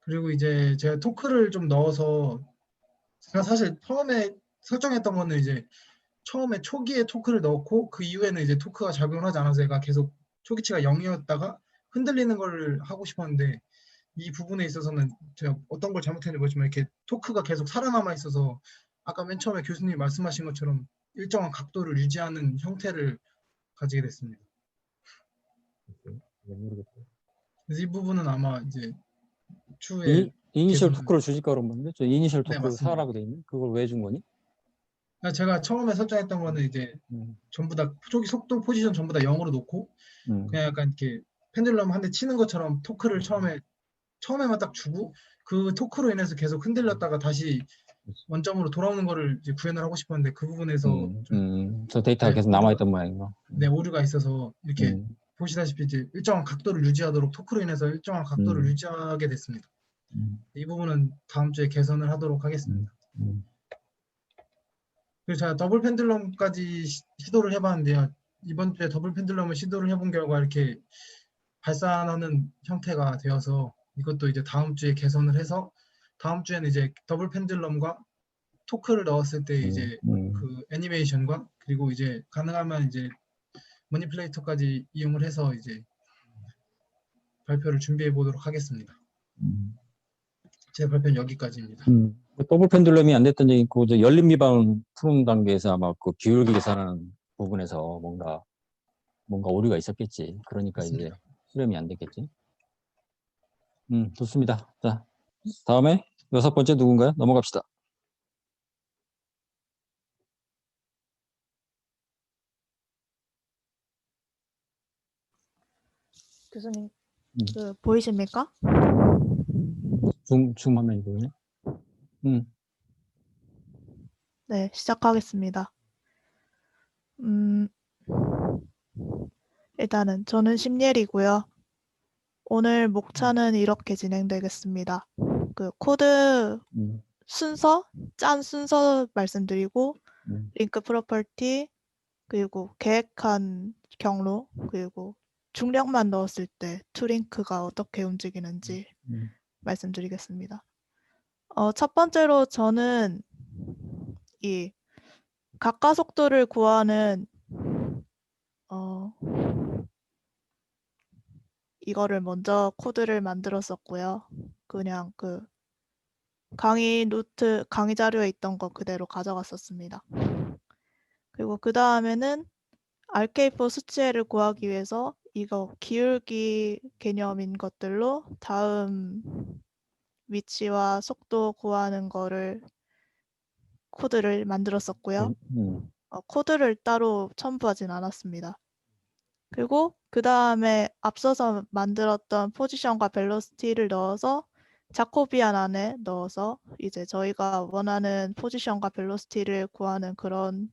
그리고 이제 제가 토크를 좀 넣어서 제가 사실 처음에 설정했던 거는 이제 처음에 초기에 토크를 넣고 그 이후에는 이제 토크가 작용을 하지 않아서 얘가 계속 초기치가 0이었다가 흔들리는 걸 하고 싶었는데 이 부분에 있어서는 제가 어떤 걸 잘못했는지 모르지만 이렇게 토크가 계속 살아남아 있어서 아까 맨 처음에 교수님이 말씀하신 것처럼 일정한 각도를 유지하는 형태를 가지게 됐습니다. 그래서 이 부분은 아마 이제 추후에 이니셜 개선을 토크를 주실까 그러는데 저 이니셜 네, 토크를 맞습니다. 사라고 돼 있네. 그걸 왜 준 거니? 제가 처음에 설정했던 거는 이제 전부 다 초기 속도 포지션 전부 다 0으로 놓고 그냥 약간 이렇게 펜듈럼 한 대 치는 것처럼 토크를 처음에만 딱 주고 그 토크로 인해서 계속 흔들렸다가 다시 원점으로 돌아오는 거를 이제 구현을 하고 싶었는데 그 부분에서 저 데이터가 계속 남아있던 모양이고. 네, 오류가 있어서 이렇게 보시다시피 이제 일정한 각도를 유지하도록 토크로 인해서 일정한 각도를 유지하게 됐습니다. 이 부분은 다음 주에 개선을 하도록 하겠습니다. 그리고 제가 더블 펜듈럼까지 시도를 해봤는데요. 이번 주에 더블 펜듈럼을 시도를 해본 결과 이렇게 발산하는 형태가 되어서 이것도 이제 다음 주에 개선을 해서 다음 주에는 이제 더블 펜듈럼과 토크를 넣었을 때 이제 그 애니메이션과 그리고 이제 가능하면 이제 머니플레이터까지 이용을 해서 이제 발표를 준비해 보도록 하겠습니다. 제 발표는 여기까지입니다. 더블 펜듈럼이 안 됐던 적이 있고 열린 미방 푸는 단계에서 아마 그 기울기 계산하는 부분에서 뭔가 오류가 있었겠지. 그러니까 맞습니다. 이제 수렴이 안 됐겠지. 좋습니다. 자, 다음에 6번째 누군가요? 넘어갑시다. 교수님, 보이십니까? 줌 화면이 보이네. 네, 시작하겠습니다. 일단은 저는 심예리고요. 오늘 목차는 이렇게 진행되겠습니다. 그 코드 짠 순서 말씀드리고 링크 프로퍼티 그리고 계획한 경로 그리고 중력만 넣었을 때 투링크가 어떻게 움직이는지 말씀드리겠습니다. 첫 번째로 저는 이 가까속도를 구하는 이거를 먼저 코드를 만들었었고요. 그냥 그 강의 자료에 있던 거 그대로 가져갔었습니다. 그리고 그 다음에는 RK4 수치를 구하기 위해서 이거 기울기 개념인 것들로 다음 위치와 속도 구하는 거를 코드를 만들었었고요. 코드를 따로 첨부하진 않았습니다. 그리고 그 다음에 앞서서 만들었던 포지션과 벨로시티를 넣어서 자코비안 안에 넣어서 이제 저희가 원하는 포지션과 벨로시티를 구하는 그런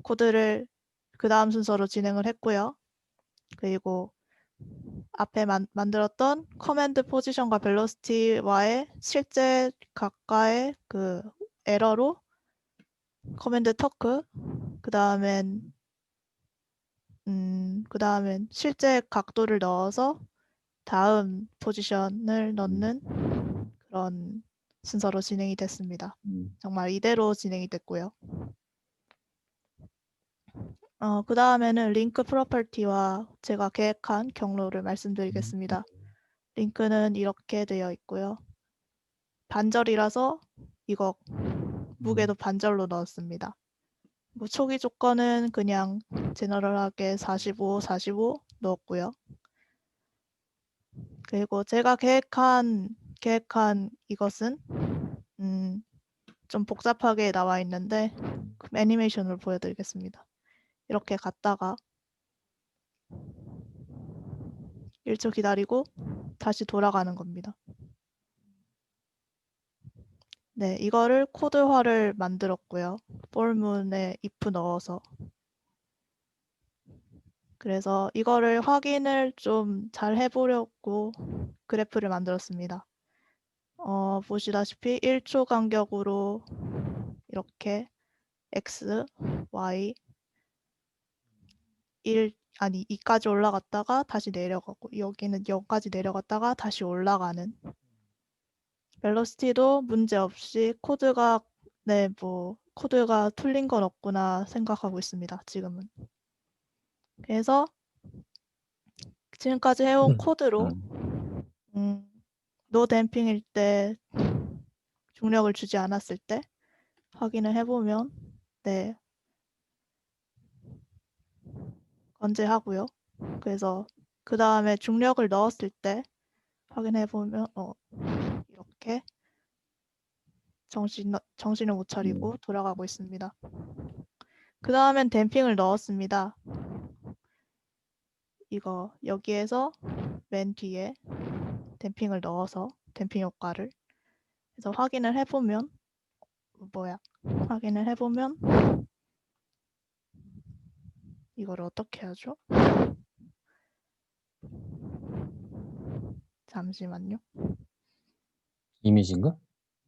코드를 그 다음 순서로 진행을 했고요. 그리고 앞에 만들었던 커맨드 포지션과 벨로시티와의 실제 각각의 그 에러로 커맨드 터크, 그 다음엔 실제 각도를 넣어서 다음 포지션을 넣는 그런 순서로 진행이 됐습니다. 정말 이대로 진행이 됐고요. 그 다음에는 링크 프로퍼티와 제가 계획한 경로를 말씀드리겠습니다. 링크는 이렇게 되어 있고요. 반절이라서 이거 무게도 반절로 넣었습니다. 뭐 초기 조건은 그냥 제너럴하게 45, 45 넣었고요. 그리고 제가 계획한 이것은 좀 복잡하게 나와 있는데 애니메이션으로 보여드리겠습니다. 이렇게 갔다가 1초 기다리고 다시 돌아가는 겁니다. 네, 이거를 코드화를 만들었고요. 폴문에 if 넣어서. 그래서 이거를 확인을 좀 잘 해보려고 그래프를 만들었습니다. 보시다시피 1초 간격으로 이렇게 x, y, 2까지 올라갔다가 다시 내려가고 여기는 0까지 내려갔다가 다시 올라가는 벨로시티도 문제없이 코드가 틀린 건 없구나 생각하고 있습니다. 지금은. 그래서 지금까지 해온 코드로 노 댐핑일 때 중력을 주지 않았을 때 확인을 해보면 네 건재하고요. 그래서 그 다음에 중력을 넣었을 때 확인해보면 이렇게 정신을 못 차리고 돌아가고 있습니다. 그 다음엔 댐핑을 넣었습니다. 이거 여기에서 맨 뒤에 댐핑을 넣어서 댐핑 효과를 그래서 확인을 해보면 이걸 어떻게 하죠? 잠시만요. 이미지인가?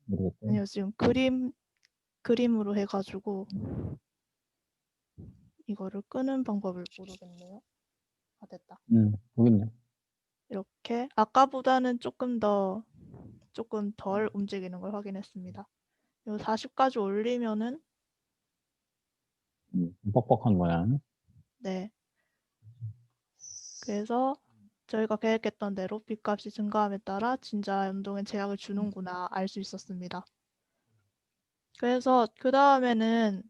모르겠다. 아니요, 지금 그림으로 해가지고 이거를 끄는 방법을 모르겠네요. 됐다. 보겠네. 이렇게 아까보다는 조금 덜 움직이는 걸 확인했습니다. 요 40까지 올리면은 뻑뻑한 거야. 네. 그래서 저희가 계획했던 대로 B값이 증가함에 따라 진자 연동에 제약을 주는구나 알 수 있었습니다. 그래서 그 다음에는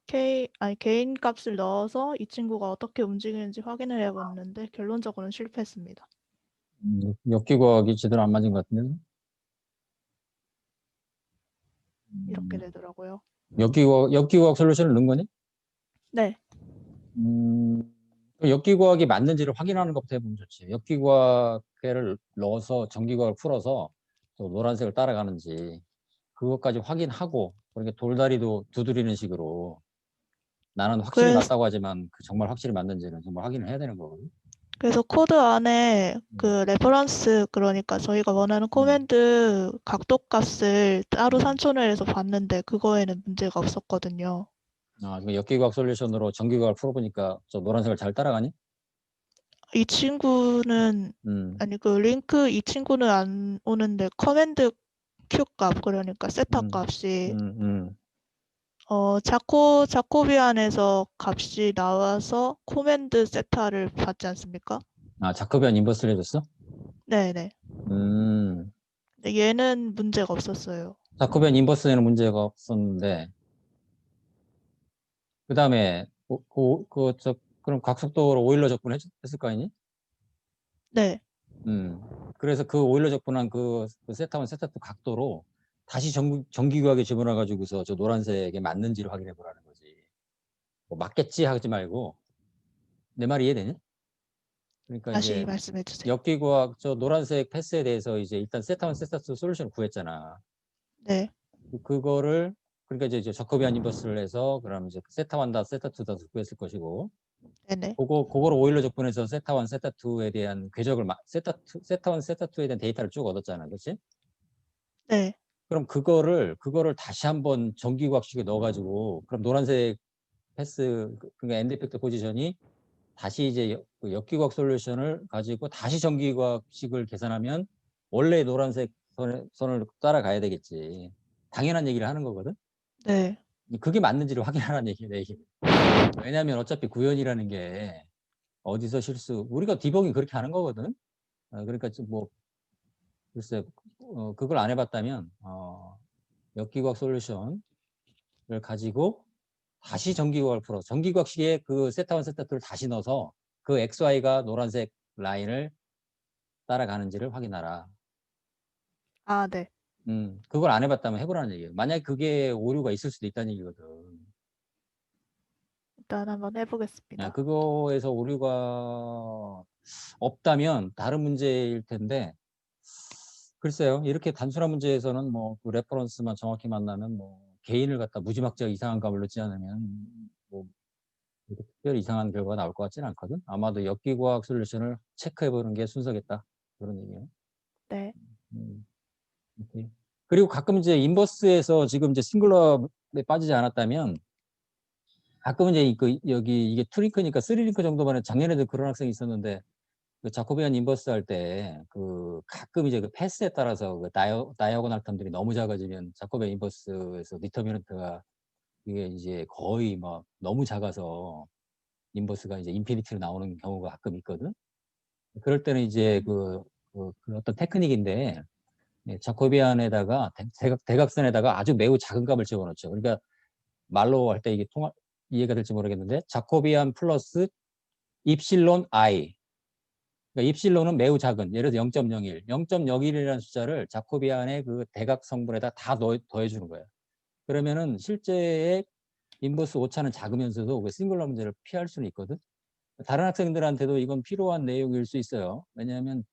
개인 값을 넣어서 이 친구가 어떻게 움직이는지 확인을 해봤는데 결론적으로는 실패했습니다. 역기과학이 제대로 안 맞은 것 같은데? 이렇게 되더라고요. 역기과학 솔루션을 넣은 거니? 네. 역기과학이 맞는지를 확인하는 것부터 해보면 좋지. 역기과학을 넣어서 전기과학을 풀어서 또 노란색을 따라가는지 그것까지 확인하고 그러니까 돌다리도 두드리는 식으로 나는 확실히 맞다고 하지만 정말 확실히 맞는지는 정말 확인을 해야 되는 거거든요. 그래서 코드 안에 그 레퍼런스 그러니까 저희가 원하는 코맨드 각도 값을 따로 산천을 해서 봤는데 그거에는 문제가 없었거든요. 그러니까 역기과학 솔루션으로 전기과학을 풀어보니까 저 노란색을 잘 따라가니? 이 친구는 아니 그 링크 이 친구는 안 오는데 커맨드 Q 값 그러니까 세타 값이 자코비안에서 값이 나와서 코맨드 세타를 받지 않습니까? 아, 자코비안 인버스를 해줬어? 네네. 음, 근데 얘는 문제가 없었어요. 자코비안 인버스에는 문제가 없었는데, 그 다음에, 그럼 각속도로 오일러 적분했을 거 아니니? 네. 그래서 그 오일러 적분한 그 세타1, 세타2 각도로 다시 정기구하게 집어넣어가지고서 저 노란색에 맞는지를 확인해 보라는 거지. 뭐 맞겠지 하지 말고, 내 말이 이해되니? 그러니까 다시 이제 말씀해 주세요. 역기구학 저 노란색 패스에 대해서 이제 일단 세타1, 세타2 솔루션을 구했잖아. 네. 그거를 그러니까 이제 저코비안 인버스를 해서 그럼 이제 세타1다 세타2다 구했을 것이고 네네. 그거를 오일러 적분해서 세타1, 세타2에 대한 궤적을 세타1, 세타2에 대한 데이터를 쭉 얻었잖아. 그렇지? 네. 그럼 그거를 다시 한번 정기구학식에 넣어가지고 그럼 노란색 패스 그러니까 엔드 이펙터 포지션이 다시 이제 그 역기구학 솔루션을 가지고 다시 정기구학식을 계산하면 원래 노란색 선을 따라가야 되겠지. 당연한 얘기를 하는 거거든. 네. 그게 맞는지를 확인하라는 얘기예요. 내 얘기. 왜냐하면 어차피 구현이라는 게 어디서 실수 우리가 디버깅 그렇게 하는 거거든. 그러니까 뭐 글쎄 그걸 안 해봤다면 역기구학 솔루션을 가지고 다시 정기구학을 풀어 정기구학식에 그 세타1, 세타2를 다시 넣어서 그 XY가 노란색 라인을 따라가는지를 확인하라. 아, 네. 그걸 안 해봤다면 해보라는 얘기예요. 만약에 그게 오류가 있을 수도 있다는 얘기거든. 일단 한번 해보겠습니다. 그거에서 오류가 없다면 다른 문제일 텐데 글쎄요. 이렇게 단순한 문제에서는 뭐그 레퍼런스만 정확히 만나면 뭐 개인을 갖다 무지막지하게 이상한 값을 넣지 않으면 뭐 이렇게 특별히 이상한 결과가 나올 것 같지는 않거든. 아마도 역기구학 솔루션을 체크해보는 게 순서겠다. 그런 얘기예요. 네. 오케이. 그리고 가끔 이제 인버스에서 지금 이제 싱글러에 빠지지 않았다면 가끔은 이제 여기 이게 2링크니까 3링크 정도만 작년에도 그런 학생이 있었는데 그 자코비안 인버스 할 때 그 가끔 이제 그 패스에 따라서 그 다이아고널 텀들이 너무 작아지면 자코비안 인버스에서 디터미넌트가 이게 이제 거의 막 너무 작아서 인버스가 이제 인피니티로 나오는 경우가 가끔 있거든. 그럴 때는 이제 그 어떤 테크닉인데 자코비안에다가 대각선에다가 아주 매우 작은 값을 집어넣죠. 그러니까 말로 할 때 이게 이해가 될지 모르겠는데 자코비안 플러스 입실론 i 그러니까 입실론은 매우 작은 예를 들어 0.01 0.01이라는 숫자를 자코비안의 그 대각 성분에다 다 더해주는 거예요. 그러면은 실제의 인버스 오차는 작으면서도 그 싱글러 문제를 피할 수는 있거든. 다른 학생들한테도 이건 필요한 내용일 수 있어요. 왜냐하면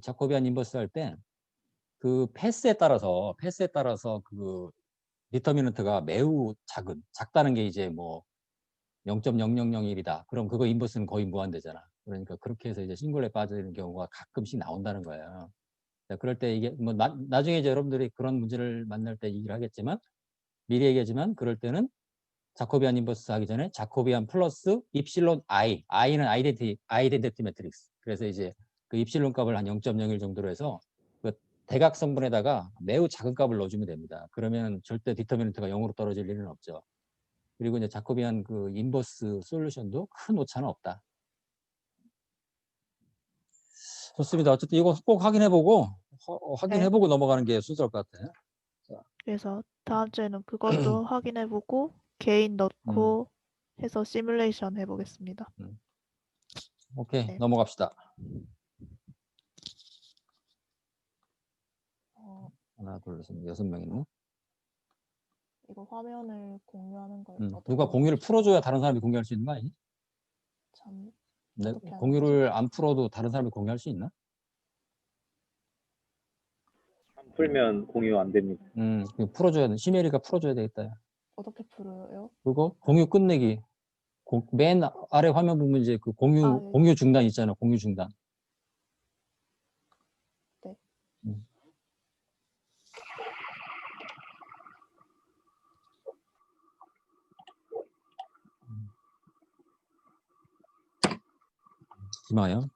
자코비안 인버스 할 때 그 패스에 따라서 그 디터미넌트가 매우 작다는 게 이제 뭐 0.0001이다. 그럼 그거 인버스는 거의 무한대잖아. 그러니까 그렇게 해서 이제 싱글에 빠지는 경우가 가끔씩 나온다는 거예요. 자, 그럴 때 이게 뭐 나중에 이제 여러분들이 그런 문제를 만날 때 얘기를 하겠지만 미리 얘기하지만 그럴 때는 자코비안 인버스 하기 전에 자코비안 플러스 입실론 i는 아이덴티티 매트릭스. 그래서 이제 그 입실론 값을 한 0.01 정도로 해서 그 대각 성분에다가 매우 작은 값을 넣어주면 됩니다. 그러면 절대 디터미넌트가 0으로 떨어질 일은 없죠. 그리고 이제 자코비안 그 인버스 솔루션도 큰 오차는 없다. 좋습니다. 어쨌든 이거 꼭 확인해보고 확인해보고 넘어가는 게 순서일 것 같아요. 그래서 다음 주에는 그것도 확인해보고 개인 넣고 해서 시뮬레이션 해보겠습니다. 오케이, 네. 넘어갑시다. 하나, 둘, 셋, 6명 있네. 이거 화면을 공유하는 걸 누가 공유를 풀어줘야 다른 사람이 공유할 수 있는 거 아니니? 참 네, 어떻게 하는 공유를 안 풀어도 다른 사람이 공유할 수 있나? 안 풀면 공유 안 됩니다. 풀어줘야 돼. 시메리가 풀어줘야 되겠다. 어떻게 풀어요? 그거 공유 끝내기. 맨 아래 화면 보면 이제 그 여기. 공유 중단 있잖아. 공유 중단. 네. 기마요.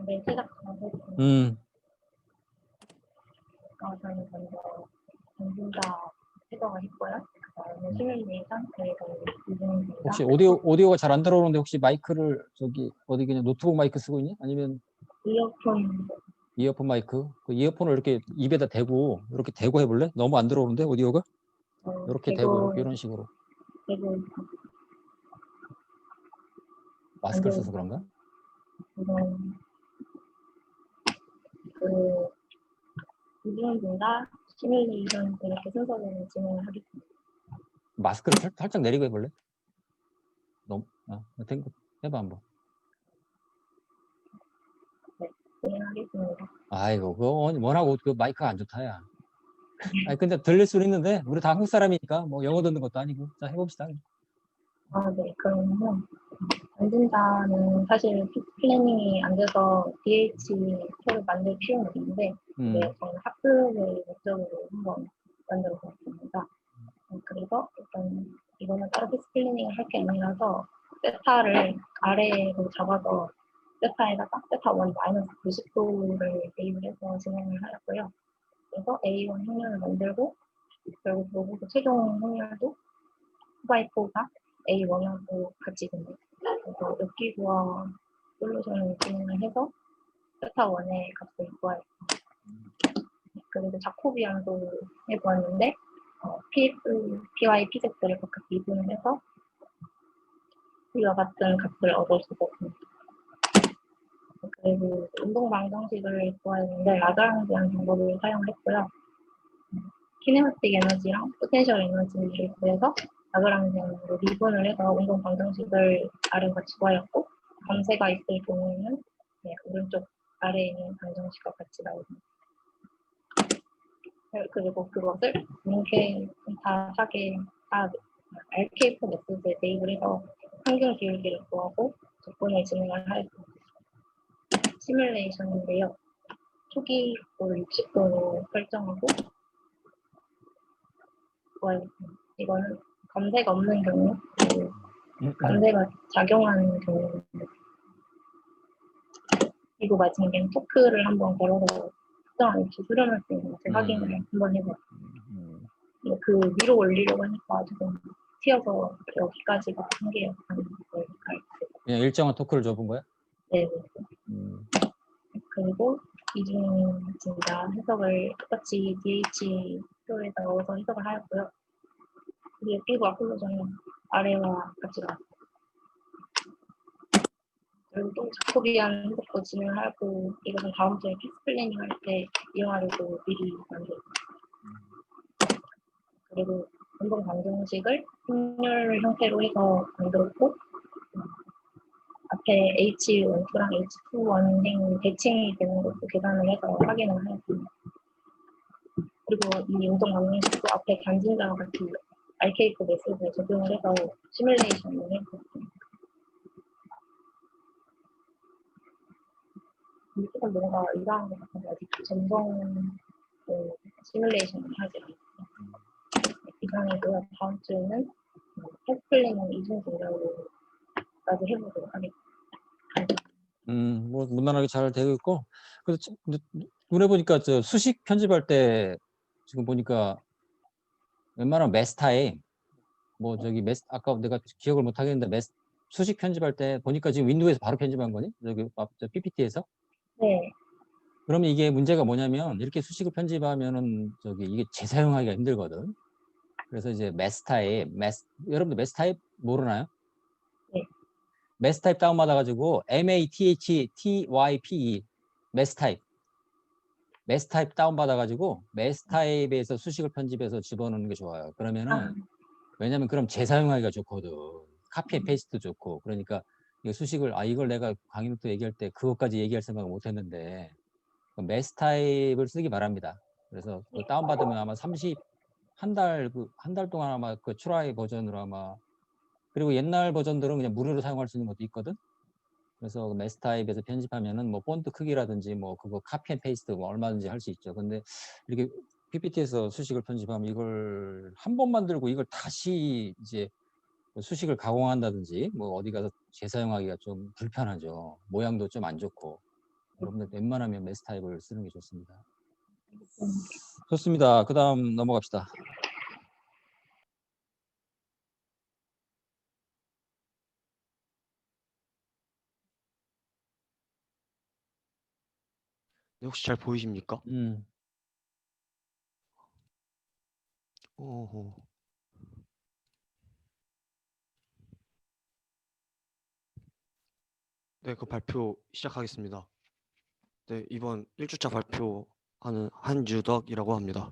네, 제가 가고 저는 먼저 전부 다 해석을 했고요. 그다음에 시뮬레이션 그리고 이중입니다. 혹시 오디오가 잘 안 들어오는데 혹시 마이크를 저기 어디 그냥 노트북 마이크 쓰고 있니? 아니면 이어폰 이어폰 마이크? 그 이어폰을 이렇게 입에다 대고 이렇게 대고 해볼래? 너무 안 들어오는데 오디오가? 이렇게 대고 이런 식으로 되고 마스크를 써서 그런가? 우선 그 이중입니다. 시뮬레이션 이렇게 순서대로 진행을 하겠습니다. 마스크를 살짝 내리고 해볼래? 너무 된 거 해봐 한번. 진행하겠습니다. 아이고 그거 원하고 그 마이크가 안 좋다야. 아니 근데 들릴 수는 있는데 우리 다 한국 사람이니까 뭐 영어 듣는 것도 아니고 자 해봅시다. 네. 그러면 안진다는 사실 플래닝이 안 돼서 DH표를 만들 필요는 있는데 이제 저는 학습을 목적으로 한번 만들어 보았습니다. 그래서 일단 이거는 따로 패스 플래닝을 할 게 아니라서 세타를 아래로 잡아서 세타에다가 세타 1 마이너스 90도를 대입을 해서 진행을 하였고요. 그래서 A1 확률을 만들고 결국 로봇 최종 확률도 2x4가 A1하고 같이 됩니다. 그래서 엽기구와 솔루션을 진행을 해서 세타 1의 값을 구하였습니다. 그리고 자코비안도 해보았는데 PY, PZ를 각각 미분을 해서 이와 같은 값을 얻을 수가 있습니다. 그리고 운동 방정식을 구하였는데 라그랑지안 방법을 사용했고요. 키네마틱 에너지랑 포텐셜 에너지를 구해서 라그랑지안으로 미분을 해서 운동 방정식을 아래 같이 구하였고 감세가 있을 경우에는 오른쪽 아래에 있는 방정식과 같이 나옵니다. 그리고 그것을 RK4 메시지에 대입을 해서 평균 기울기를 구하고 접근을 진행을 하였습니다. 시뮬레이션인데요. 초기 각도를 60도로 설정하고 구하였습니다. 이거는 감세가 없는 경우, 감세가 작용하는 경우 그리고 마지막에 토크를 한번 걸어서 특정한 위치 수렴할 수 있는지 확인을 한번 해봤습니다. 그 위로 올리려고 하니까 조금 튀어서 여기까지가 한계예요. 그냥 일정한 토크를 줘본 거야? 네. 그리고 이중입니다. 해석을 똑같이 DH표에다 넣어서 해석을 하였고요. 그리고 B과 솔루션은 아래와 같이 나왔습니다. 그리고 또 자코비안 해석도 진행하고 이것은 다음 주에 패스 플래닝 할 때 이용하려고 미리 만들었습니다. 그리고 운동 방정식을 확률 형태로 해서 만들었고 앞에 H12랑 H21행 대칭이 되는 것도 계산을 해서 확인을 하였습니다. 그리고 이 운동 방정식도 앞에 간진자와 같이 RK4 메시지에 적용을 해서 시뮬레이션을 해봤습니다. 조금 뭔가 이상한 것 같아서 아직 점성 시뮬레이션을 하지 않았습니다. 이상이고요. 다음 주에는 패스 플래닝 이중 동작으로까지 해보도록 하겠습니다. 뭐 무난하게 잘 되고 있고, 그래서 눈에 보니까 저 수식 편집할 때 지금 보니까 웬만하면 메스타에 뭐 저기 아까 내가 기억을 못 하겠는데 수식 편집할 때 보니까 지금 윈도우에서 바로 편집한 거니? 저기 PPT에서? 네. 그러면 이게 문제가 뭐냐면 이렇게 수식을 편집하면은 저기 이게 재사용하기가 힘들거든. 그래서 이제 여러분들 메스타입 모르나요? 네. 메스타입 다운받아가지고 MATHTYPE 메스타입 다운받아가지고 메스타입에서 수식을 편집해서 집어넣는 게 좋아요. 그러면은 왜냐면 그럼 재사용하기가 좋거든. 카피 앤 페이스트 좋고. 그러니까 이 수식을 이걸 내가 강의 노트 얘기할 때 그것까지 얘기할 생각을 못 했는데 메스타입을 쓰기 바랍니다. 그래서 그 다운받으면 아마 한 달 동안 아마 그 트라이 버전으로 아마 그리고 옛날 버전들은 그냥 무료로 사용할 수 있는 것도 있거든. 그래서 메스타입에서 편집하면은 뭐 폰트 크기라든지 뭐 그거 카피 앤 페이스트 뭐 얼마든지 할 수 있죠. 근데 이렇게 PPT에서 수식을 편집하면 이걸 한 번 만들고 이걸 다시 이제 수식을 가공한다든지 뭐 어디 가서 재사용하기가 좀 불편하죠. 모양도 좀 안 좋고. 여러분들 웬만하면 메스타입을 쓰는 게 좋습니다. 좋습니다. 그 다음 넘어갑시다. 네, 혹시 잘 보이십니까? 오호. 네, 그 발표 시작하겠습니다. 네, 이번 1주차 발표하는 한유덕이라고 합니다.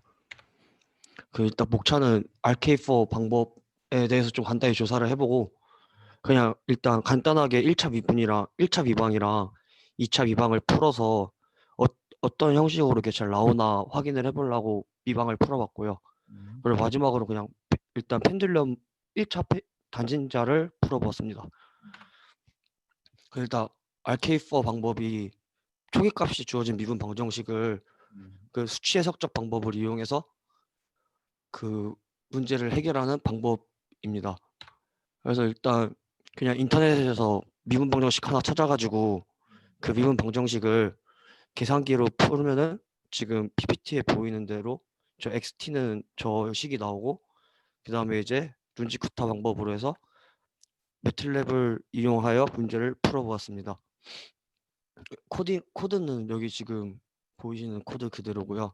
그 일단 목차는 RK4 방법에 대해서 좀 간단히 조사를 해보고 그냥 일단 간단하게 1차 미분이랑 1차 미방이랑 2차 미방을 풀어서 어떤 형식으로 이렇게 잘 나오나 확인을 해보려고 미방을 풀어봤고요. 그리고 마지막으로 그냥 일단 펜듈럼 1차 단진자를 풀어보았습니다. 일단 RK4 방법이 초기값이 주어진 미분 방정식을 그 수치 해석적 방법을 이용해서 그 문제를 해결하는 방법입니다. 그래서 일단 그냥 인터넷에서 미분 방정식 하나 찾아가지고 그 미분 방정식을 계산기로 풀면은 지금 PPT에 보이는 대로 저 XT는 저 식이 나오고 그 다음에 이제 룬지쿠타 방법으로 해서 매틀랩을 이용하여 문제를 풀어보았습니다. 코드는 여기 지금 보이시는 코드 그대로고요.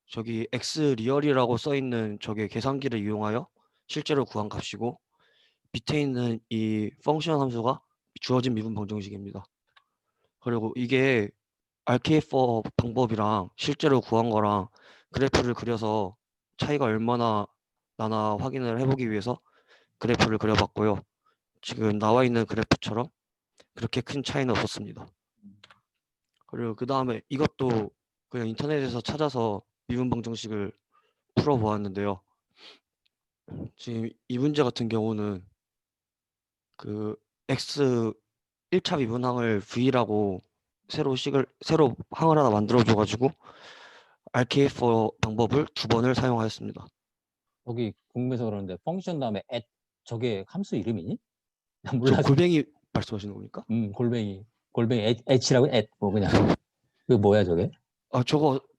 저기 X 리얼이라고 써 있는 저게 계산기를 이용하여 실제로 구한 값이고 밑에 있는 이 펑션 함수가 주어진 미분 방정식입니다. 그리고 이게 RK4 방법이랑 실제로 구한 거랑 그래프를 그려서 차이가 얼마나 나나 확인을 해보기 위해서 그래프를 그려봤고요. 지금 나와 있는 그래프처럼 그렇게 큰 차이는 없었습니다. 그리고 그 다음에 이것도 그냥 인터넷에서 찾아서 미분 방정식을 풀어보았는데요. 지금 이 문제 같은 경우는 그 X 1차 미분항을 V라고 새로 항을 하나 만들어 줘가지고 RK4 방법을 2번을 사용하였습니다. 거기 궁금해서 그러는데 펑션 다음에 저게 함수 이름이니? 난 저 몰라서. 골뱅이 말씀하시는 겁니까? 골뱅이 H라고 뭐 그냥 그 뭐야 저게? 아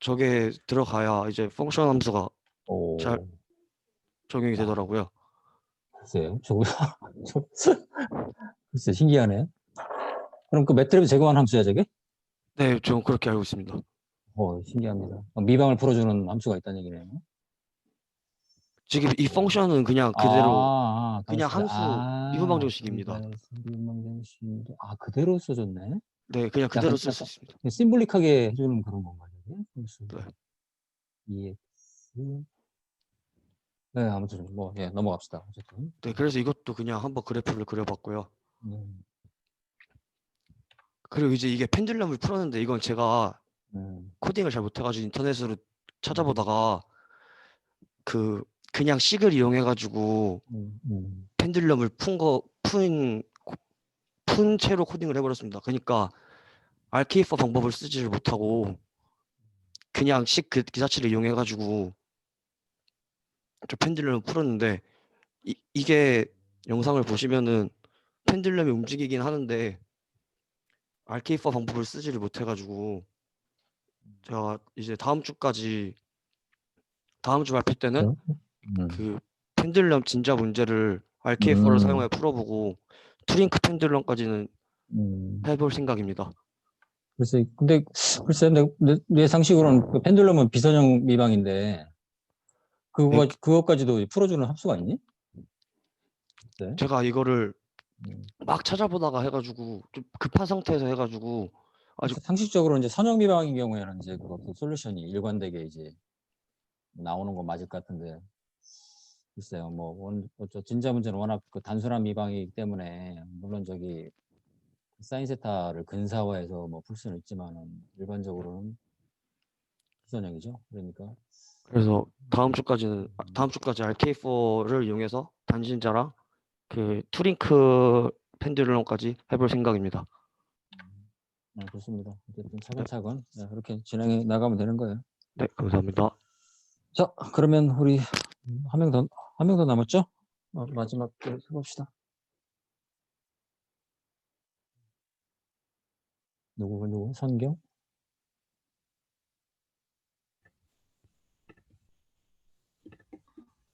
저게 들어가야 이제 펑션 함수가 잘 오, 적용이 되더라고요. 글쎄요. 글쎄 신기하네. 그럼 그 매트랩 제공한 함수야 저게? 네, 좀 그렇게 알고 있습니다. 신기합니다. 미방을 풀어주는 함수가 있다는 얘기네요. 지금 이 펑션은 그냥 그대로 그냥 함수 미분 방정식입니다. 미분 방정식. 그대로 써줬네. 네, 그냥 그대로 쓸 수 있습니다. 심볼릭하게 해주는 그런 건가 저게? 네. EX. 네, 아무튼 넘어갑시다. 어쨌든. 네, 그래서 이것도 그냥 한번 그래프를 그려봤고요. 그리고 이제 이게 펜듈럼을 풀었는데 이건 제가 코딩을 잘 못해가지고 인터넷으로 찾아보다가 그냥 식을 이용해가지고 펜듈럼을 푼 채로 코딩을 해버렸습니다. 그러니까 RK4 방법을 쓰지를 못하고 그냥 식 그 자체를 이용해가지고 저 펜듈럼을 풀었는데 이게 영상을 보시면은 펜듈럼이 움직이긴 하는데 RK4 방법을 쓰지를 못해가지고 제가 이제 다음 주 발표 때는 그 펜듈럼 진짜 문제를 RK4를 사용해 풀어보고 투링크 펜듈럼까지는 해볼 생각입니다. 근데 글쎄 내 상식으로는 그 펜듈럼은 비선형 미방인데 그것까지도 풀어주는 함수가 있니? 네. 제가 이거를 막 찾아보다가 해가지고 좀 급한 상태에서 해가지고 아직 상식적으로 이제 선형 미방인 경우에는 이제 그것도 솔루션이 일관되게 이제 나오는 거 맞을 것 같은데 글쎄요 저 진짜 문제는 워낙 그 단순한 미방이기 때문에 물론 저기 사인 세타를 근사화해서 풀 수는 있지만은 일반적으로는 비선형이죠. 그러니까 그래서 다음 주까지 RK4를 이용해서 단진자랑 그 투링크 펜듈럼까지 해볼 생각입니다. 좋습니다. 어쨌든 차근차근 그렇게 진행해 나가면 되는 거예요. 네, 감사합니다. 자, 그러면 우리 한 명 더 남았죠? 마지막 해봅시다. 누구? 선경?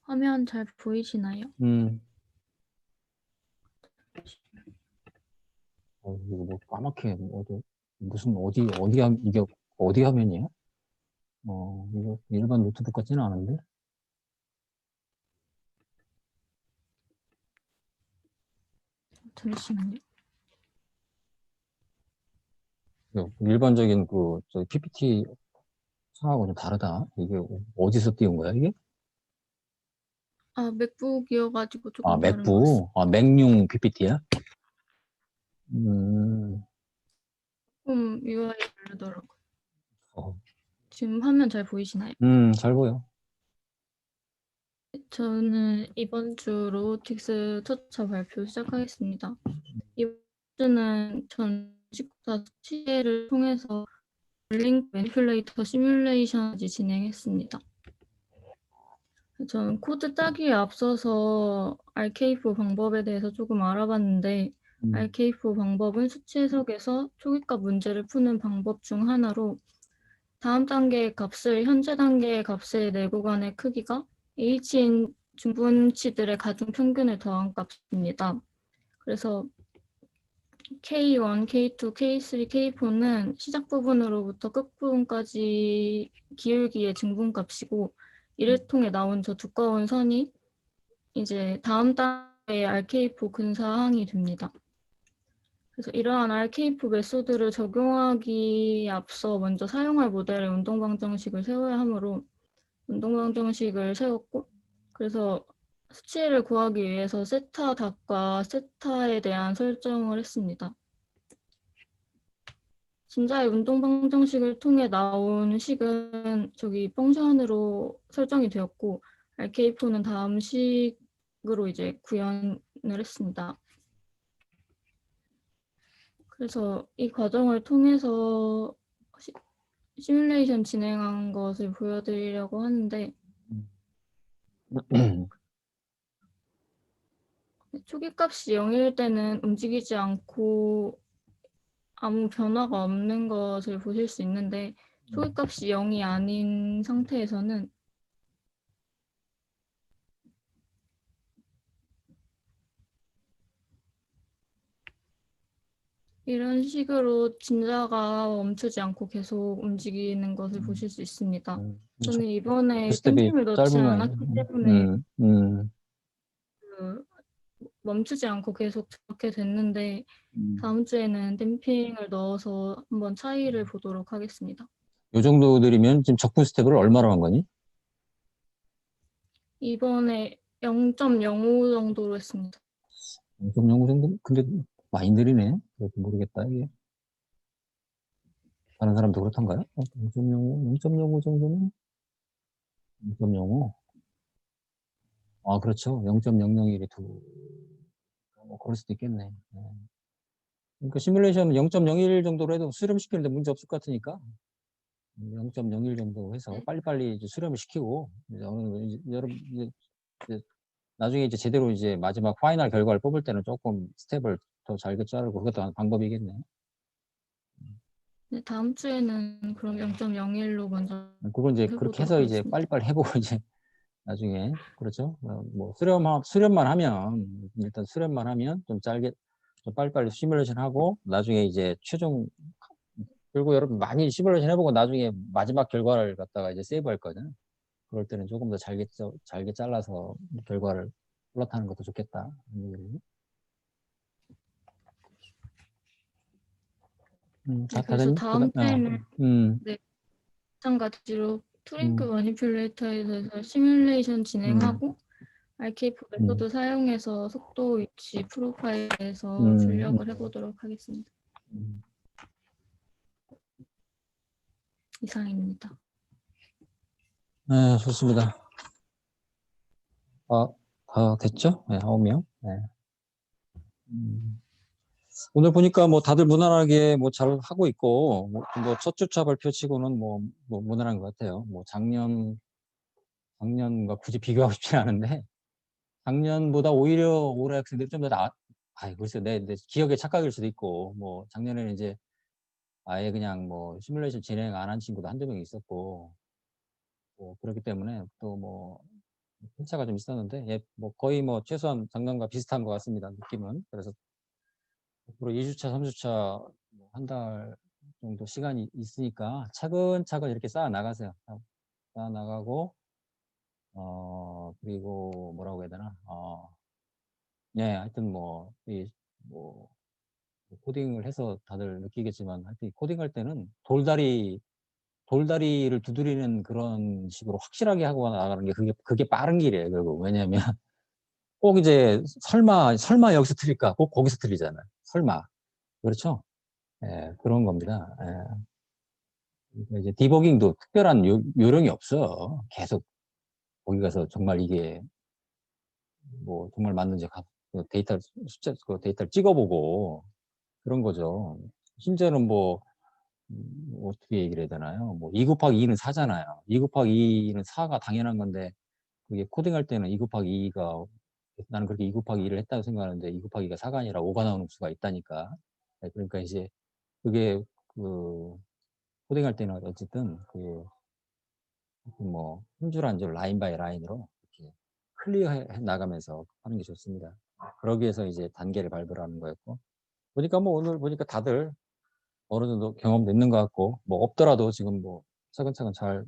화면 잘 보이시나요? 이거 까맣게 무슨 어디야 이게 어디 화면이에요? 이거 일반 노트북 같지는 않은데? 잠시만요. 일반적인 저 PPT 상하고 좀 다르다. 이게 어디서 띄운 거야, 이게? 아, 맥북이어가지고 아, 조금 다른 것 맥북. 같습니다. 아, 맥용 PPT야? 조금 UI가 다르더라고요. 어, 지금 화면 잘 보이시나요? 잘 보여. 저는 이번 주 로보틱스 첫 차 발표 시작하겠습니다. 이번 주는 전식사 수치를 통해서 링크 매니플레이터 시뮬레이션까지 진행했습니다. 저는 코드 따기에 앞서서 RK4 방법에 대해서 조금 알아봤는데 RK4 방법은 수치 해석에서 초기값 문제를 푸는 방법 중 하나로 다음 단계의 값을 현재 단계의 값의 내구간의 크기가 H인 중분치들의 가중 평균을 더한 값입니다. 그래서 K1, K2, K3, K4는 시작 부분으로부터 끝 부분까지 기울기의 증분값이고 이를 통해 나온 저 두꺼운 선이 이제 다음 단계의 RK4 근사항이 됩니다. 그래서 이러한 RK4 메소드를 적용하기에 앞서 먼저 사용할 모델의 운동방정식을 세워야 하므로 운동방정식을 세웠고 그래서 수치를 구하기 위해서 세타 닷과 세타에 대한 설정을 했습니다. 진자의 운동방정식을 통해 나온 식은 저기 펑션으로 설정이 되었고 RK4는 다음 식으로 이제 구현을 했습니다. 그래서 이 과정을 통해서 시뮬레이션 진행한 것을 보여드리려고 하는데 초기값이 0일 때는 움직이지 않고 아무 변화가 없는 것을 보실 수 있는데 초기값이 0이 아닌 상태에서는 이런 식으로 진자가 멈추지 않고 계속 움직이는 것을 보실 수 있습니다. 저는 이번에 스텝이 댐핑을 넣지 짧으면, 않았기 때문에 음, 그 멈추지 않고 계속 저렇게 됐는데 다음 주에는 댐핑을 넣어서 한번 차이를 보도록 하겠습니다. 요 정도 느리면 지금 적분 스텝을 얼마로 한 거니? 이번에 0.05 정도로 했습니다. 0.05 정도? 근데 많이 느리네. 그래도 모르겠다, 이게. 다른 사람도 그렇던가요? 0.05 정도면? 0.05? 아, 그렇죠. 0.001이 그럴 수도 있겠네. 네. 그러니까 시뮬레이션은 0.01 정도로 해도 수렴시키는데 문제 없을 것 같으니까 0.01 정도 해서 빨리빨리 이제 수렴을 시키고 이제 여러분 이제 나중에 이제 제대로 이제 마지막 파이널 결과를 뽑을 때는 조금 스텝을 더 잘게 자르고 그것도 방법이겠네. 네, 다음 주에는 그럼 0.01로 먼저 그건 이제 그렇게 해서 이제 하겠습니다. 빨리빨리 해보고 이제 나중에 그렇죠. 뭐 수렴만 하면 일단 수렴만 하면 좀 빨리빨리 시뮬레이션 하고 나중에 이제 최종 그리고 여러분 많이 시뮬레이션 해보고 나중에 마지막 결과를 갖다가 이제 세이브할 거든. 그럴 때는 조금 더 잘게 잘라서 결과를 플롯하는 것도 좋겠다. 네, 다 그래서 됐니? 다음 주에는 네, 마찬가지로 투링크 머니퓰레이터에서 시뮬레이션 진행하고 RK4 메소드 사용해서 속도 위치 프로파일에서 출력을 해보도록 하겠습니다. 이상입니다. 네, 좋습니다. 다 됐죠? 네, 9명. 네. 오늘 보니까 뭐 다들 무난하게 뭐 잘 하고 있고, 뭐 첫 주차 발표치고는 뭐 무난한 것 같아요. 뭐 작년과 굳이 비교하고 싶진 않은데, 작년보다 오히려 올해 학생들이 좀 더 글쎄, 내 기억에 착각일 수도 있고, 뭐 작년에는 이제 아예 그냥 뭐 시뮬레이션 진행 안 한 친구도 한두 명 있었고, 뭐 그렇기 때문에 또 뭐 편차가 좀 있었는데, 예, 뭐 거의 뭐 최소한 작년과 비슷한 것 같습니다. 느낌은. 그래서 앞으로 2주차, 3주차 한 달 정도 시간이 있으니까 차근차근 이렇게 쌓아 나가세요. 쌓아 나가고 그리고 뭐라고 해야 되나? 네, 하여튼 뭐 코딩을 해서 다들 느끼겠지만 하여튼 코딩할 때는 돌다리를 두드리는 그런 식으로 확실하게 하고 나가는 게 그게 빠른 길이에요, 결국. 왜냐면 꼭 이제 설마 여기서 틀릴까? 꼭 거기서 틀리잖아요. 설마. 그렇죠? 예, 그런 겁니다. 예. 그러니까 이제 디버깅도 특별한 요령이 없어. 계속 거기 가서 정말 이게 뭐 정말 맞는지 그 데이터를 찍어보고 그런 거죠. 심지어는 뭐 어떻게 얘기를 해야 되나요? 뭐 2 곱하기 2는 4잖아요. 2 곱하기 2는 4가 당연한 건데 그게 코딩할 때는 2 곱하기 2가 나는 그렇게 2 곱하기 2를 했다고 생각하는데 2 곱하기가 4가 아니라 5가 나오는 수가 있다니까. 네, 그러니까 이제 그게 코딩할 때는 어쨌든 뭐 한 줄 한 줄 라인 바이 라인으로 이렇게 클리어해 나가면서 하는 게 좋습니다. 그러기 위해서 이제 단계를 밟으라는 거였고 보니까 뭐 오늘 보니까 다들 어느 정도 경험도 있는 것 같고 뭐 없더라도 지금 뭐 차근차근 잘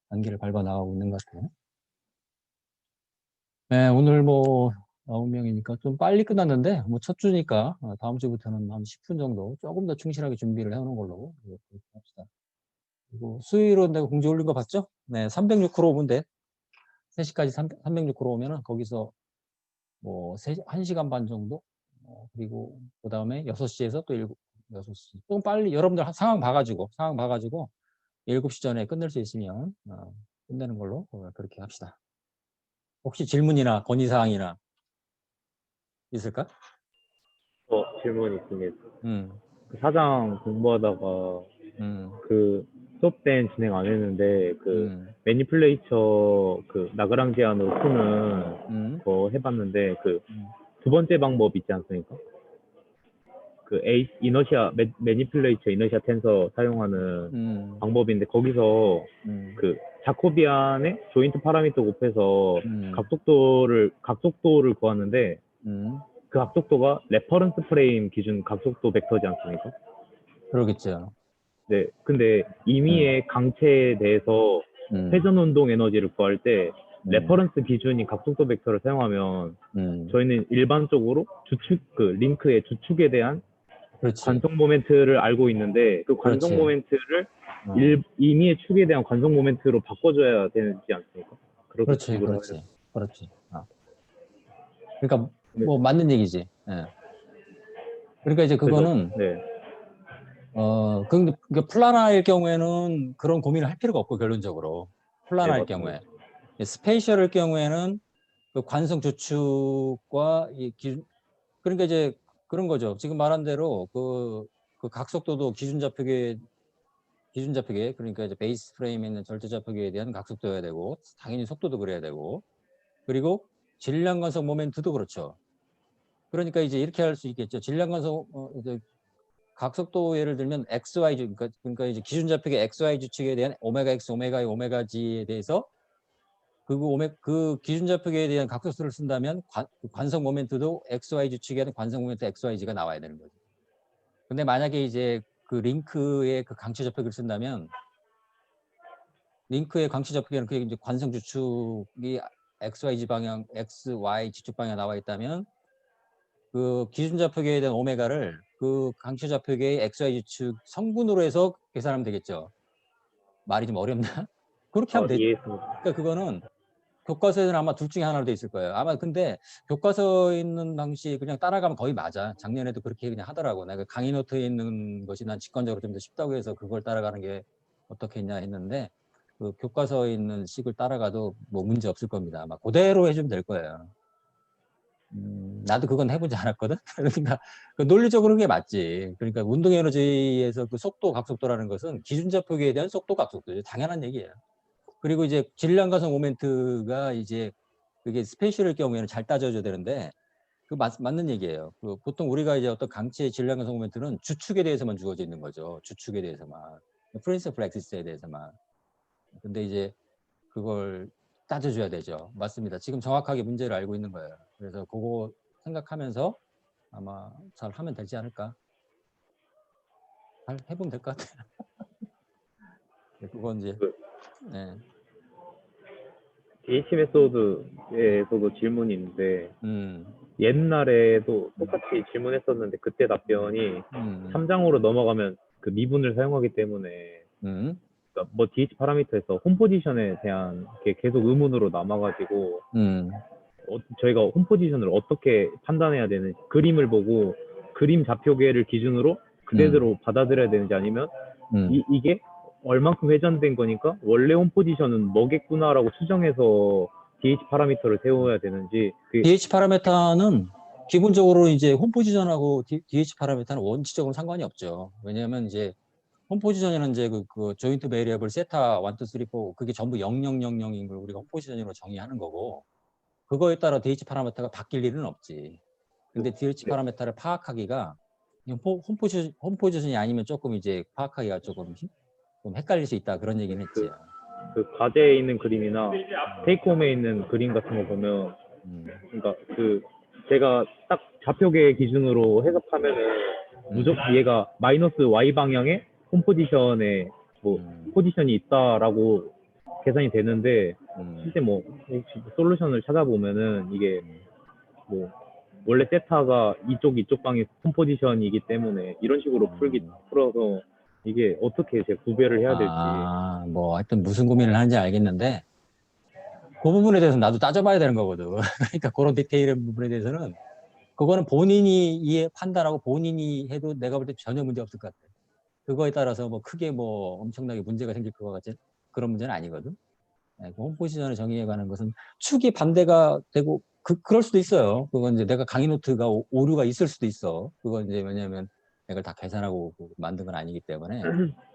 단계를 밟아 나가고 있는 것 같아요. 네, 오늘 뭐 9명이니까 좀 빨리 끝났는데 뭐 첫 주니까 다음 주부터는 한 10분 정도 조금 더 충실하게 준비를 해오는 걸로 그렇게 합시다. 그리고 수요일은 내가 공지 올린 거 봤죠? 네, 306호로 오면 돼. 3시까지 306호로 오면은 거기서 뭐 1시간 반 정도 그리고 그 다음에 6시에서 또 6시 좀 빨리 여러분들 상황 봐가지고 7시 전에 끝낼 수 있으면 끝내는 걸로 그렇게 합시다. 혹시 질문이나 건의사항이나 있을까? 질문 있습니다. 그 사장 공부하다가 그 수업 때는 진행 안 했는데 그 매니플레이처 그 나그랑지안으로 푸는 거 해봤는데 그 두 번째 방법 있지 않습니까? 그 이너시아 매니플레이처 이너시아 텐서 사용하는 방법인데 거기서 그 자코비안의 조인트 파라미터 곱해서 각속도를 구하는데 그 각속도가 레퍼런스 프레임 기준 각속도 벡터지 않습니까? 그러겠죠. 네, 근데 임의의 강체에 대해서 회전 운동 에너지를 구할 때 레퍼런스 기준인 각속도 벡터를 사용하면 저희는 일반적으로 링크의 주축에 대한 그렇지. 관성 모멘트를 알고 있는데 그 관성 그렇지. 모멘트를 임의의 축에 대한 관성 모멘트로 바꿔줘야 되지 않습니까? 그렇지. 그러니까 뭐 맞는 얘기지. 예. 그러니까 이제 그거는 그 플라나일 경우에는 그런 고민을 할 필요가 없고 결론적으로 플라나일 경우에 스페이셜일 경우에는 그 관성 주축과 그러니까 이제 그런 거죠. 지금 말한 대로 그 각속도도 기준 좌표계 그러니까 이제 베이스 프레임에 있는 절대 좌표계에 대한 각속도여야 되고 당연히 속도도 그래야 되고 그리고 질량 관성 모멘트도 그렇죠. 그러니까 이제 이렇게 할 수 있겠죠. 질량 관성 이제 각속도 예를 들면 XY 그러니까 이제 기준 좌표계 XY 주축에 대한 오메가 X, 오메가 Y, 오메가 G에 대해서 그 기준 좌표계에 대한 각속도를 쓴다면 관성 모멘트도 XY 주축에 대한 관성 모멘트 XYG가 나와야 되는 거죠. 근데 만약에 이제 그 링크의 그 강체 좌표계를 쓴다면 링크의 강체 좌표계는 그게 이제 관성 주축이 XYG 방향, XY 지축 방향 나와 있다면 그 기준 좌표계에 대한 오메가를 그 강체 좌표계의 XY 주축 성분으로 해서 계산하면 되겠죠. 말이 좀 어렵나? 그렇게 하면 되죠. 그러니까 그거는 교과서에는 아마 둘 중에 하나로 돼 있을 거예요. 아마 근데 교과서에 있는 방식 그냥 따라가면 거의 맞아. 작년에도 그렇게 그냥 하더라고. 내가 강의 노트에 있는 것이 난 직관적으로 좀 더 쉽다고 해서 그걸 따라가는 게 어떻겠냐 했는데 그 교과서에 있는 식을 따라가도 뭐 문제 없을 겁니다. 아마 그대로 해주면 될 거예요. 나도 그건 해보지 않았거든. 그러니까 그 논리적으로 그게 맞지. 그러니까 운동 에너지에서 그 속도 각속도라는 것은 기준 좌표계에 대한 속도 각속도죠. 당연한 얘기예요. 그리고 이제 질량 가성 모멘트가 이제 그게 스페이셜일 경우에는 잘 따져줘야 되는데 그 맞는 얘기예요. 그 보통 우리가 이제 어떤 강체의 질량 가성 모멘트는 주축에 대해서만 주어져 있는 거죠. 주축에 대해서만. 프린시플 엑시스에 대해서만. 근데 이제 그걸 따져줘야 되죠. 맞습니다. 지금 정확하게 문제를 알고 있는 거예요. 그래서 그거 생각하면서 아마 잘 하면 되지 않을까. 잘 해보면 될 것 같아요. 그건 이제 네. DH 메소드에서도 질문이 있는데 옛날에도 똑같이 질문했었는데 그때 답변이 3장으로 넘어가면 그 미분을 사용하기 때문에 그러니까 뭐 DH 파라미터에서 홈 포지션에 대한 게 계속 의문으로 남아가지고 저희가 홈 포지션을 어떻게 판단해야 되는지 그림을 보고 그림 좌표계를 기준으로 그대로 받아들여야 되는지 아니면 이게 얼만큼 회전된 거니까 원래 홈 포지션은 뭐겠구나라고 수정해서 DH 파라미터를 세워야 되는지 DH 파라미터는 기본적으로 이제 홈 포지션하고 DH 파라미터는 원칙적으로 상관이 없죠. 왜냐하면 이제 홈 포지션에는 이제 그 조인트 베리어블 세타 1, 2, 3, 4 그게 전부 0000인 걸 우리가 홈 포지션으로 정의하는 거고 그거에 따라 DH 파라미터가 바뀔 일은 없지. 근데 DH 파라미터를 파악하기가 홈 포지션이 아니면 조금 이제 파악하기가 조금 좀 헷갈릴 수 있다 그런 얘기는 했지. 그 과제에 있는 그림이나 테이크홈에 있는 그림 같은 거 보면 그러니까 그 제가 딱 좌표계 기준으로 해석하면은 무조건 얘가 마이너스 Y 방향에 홈 포지션에 뭐 포지션이 있다라고 계산이 되는데 실제 뭐 솔루션을 찾아보면은 이게 뭐 원래 세타가 이쪽 방이 홈 포지션이기 때문에 이런 식으로 풀어서 이게 어떻게 제 구별을 해야 될지. 뭐 하여튼 무슨 고민을 하는지 알겠는데 그 부분에 대해서 나도 따져봐야 되는 거거든. 그러니까 그런 디테일한 부분에 대해서는 그거는 본인이 판단하고 본인이 해도 내가 볼 때 전혀 문제 없을 것 같아. 그거에 따라서 뭐 크게 뭐 엄청나게 문제가 생길 것 같지 그런 문제는 아니거든. 네, 그 홈 포지션을 정의해가는 것은 축이 반대가 되고 그럴 수도 있어요. 그건 이제 내가 강의 노트가 오류가 있을 수도 있어. 그건 이제 왜냐하면 이걸 다 계산하고 만든 건 아니기 때문에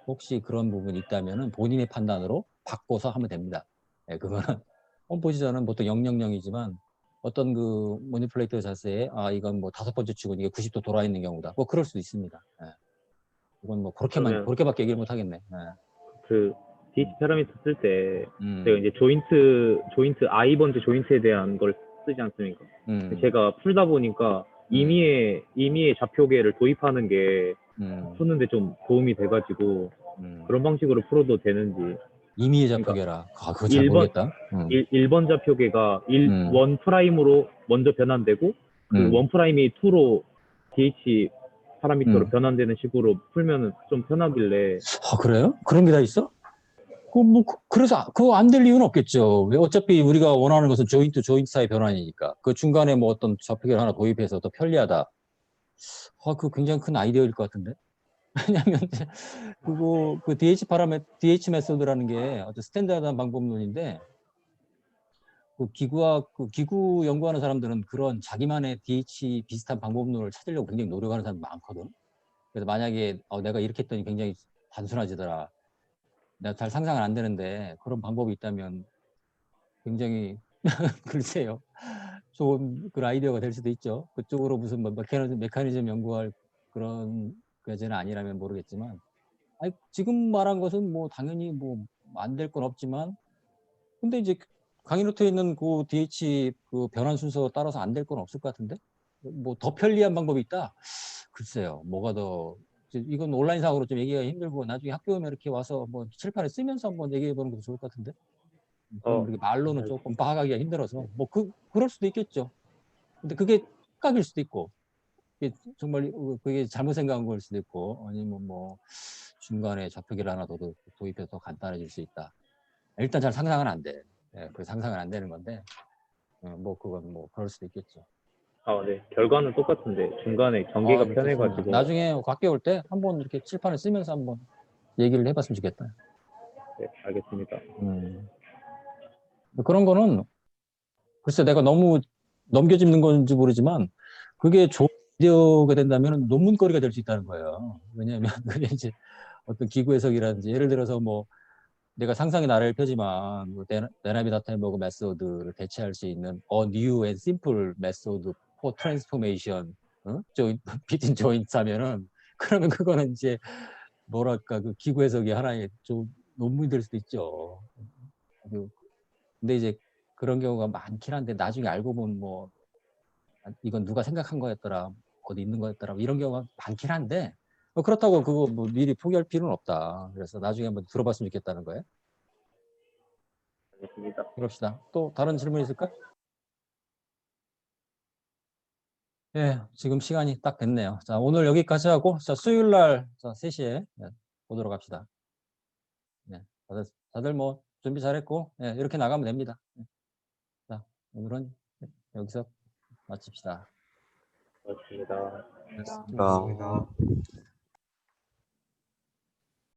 혹시 그런 부분이 있다면은 본인의 판단으로 바꿔서 하면 됩니다. 네, 그거는 홈 포지션은 보통 000이지만 어떤 그 모니플레이터 자세에 이건 뭐 5번째 축은 이게 90도 돌아 있는 경우다. 뭐 그럴 수도 있습니다. 네. 이건 뭐 그렇게밖에 얘기를 못 하겠네. 네. 그 DH 파라미터 쓸 때 제가 이제 조인트 I번째 조인트에 대한 걸 쓰지 않습니까? 제가 풀다 보니까 임의의 좌표계를 도입하는 게 푸는데 좀 도움이 돼가지고 그런 방식으로 풀어도 되는지. 임의의 좌표계라. 그거 잘 모르겠다. 1번 좌표계가 1 프라임으로 먼저 변환되고 그 1 프라임이 2로 DH 파라미터로 변환되는 식으로 풀면은 좀 편하길래. 그래요? 그런 게 다 있어? 그래서 그거 안 될 이유는 없겠죠. 왜 어차피 우리가 원하는 것은 조인트 사이 변환이니까. 그 중간에 뭐 어떤 좌표계를 하나 도입해서 더 편리하다. 그거 굉장히 큰 아이디어일 것 같은데. 왜냐면 그 DH 메소드라는 게 어떤 스탠다드한 방법론인데 기구 연구하는 사람들은 그런 자기만의 DH 비슷한 방법론을 찾으려고 굉장히 노력하는 사람이 많거든. 그래서 만약에 내가 이렇게 했더니 굉장히 단순해지더라. 내가 잘 상상은 안 되는데 그런 방법이 있다면 굉장히 글쎄요. 좋은 그 아이디어가 될 수도 있죠. 그쪽으로 무슨 뭐 메커니즘 연구할 그런 과제는 아니라면 모르겠지만 지금 말한 것은 뭐 당연히 뭐 안 될 건 없지만 근데 이제 강의 노트에 있는 그 DH 그 변환 순서 따라서 안 될 건 없을 것 같은데 뭐 더 편리한 방법이 있다. 글쎄요. 뭐가 더 이건 온라인상으로 좀 얘기가 힘들고 나중에 학교 오면 이렇게 와서 뭐 칠판에 쓰면서 한번 얘기해 보는 것도 좋을 것 같은데 이렇게 말로는 조금 파악하기가 힘들어서 뭐 그럴 수도 있겠죠. 근데 그게 착각일 수도 있고 정말 그게 잘못 생각한 걸 수도 있고 아니면 뭐 중간에 좌표계를 하나 더 도입해서 더 간단해질 수 있다. 일단 잘 상상은 안 돼. 그 상상은 안 되는 건데 뭐 그건 뭐 그럴 수도 있겠죠. 네. 결과는 똑같은데 중간에 전개가 편해가지고. 나중에 학교 올 때 한번 이렇게 칠판을 쓰면서 한번 얘기를 해봤으면 좋겠다. 네, 알겠습니다. 그런 거는 글쎄 내가 너무 넘겨짚는 건지 모르지만 그게 좋은 아이디어가 된다면 논문거리가 될 수 있다는 거예요. 왜냐하면 그게 이제 어떤 기구 해석이라든지 예를 들어서 뭐 내가 상상의 나래를 펴지만 뭐 다이나믹 메모리 메소드를 대체할 수 있는 a new and simple method for transformation between joints 하면은 그러면 그거는 이제 뭐랄까 그 기구 해석이 하나의 좀 논문이 될 수도 있죠. 근데 이제 그런 경우가 많긴 한데 나중에 알고 보면 뭐 이건 누가 생각한 거였더라 어디 있는 거였더라 이런 경우가 많긴 한데 그렇다고 그거 뭐 미리 포기할 필요는 없다. 그래서 나중에 한번 들어봤으면 좋겠다는 거예요. 알겠습니다. 그럽시다. 또 다른 질문 있을까? 예, 지금 시간이 딱 됐네요. 자, 오늘 여기까지 하고, 자, 수요일 날 3시에 보도록 합시다. 네, 다들 뭐 준비 잘했고, 예, 이렇게 나가면 됩니다. 자, 오늘은 여기서 마칩시다. 고맙습니다. 고맙습니다.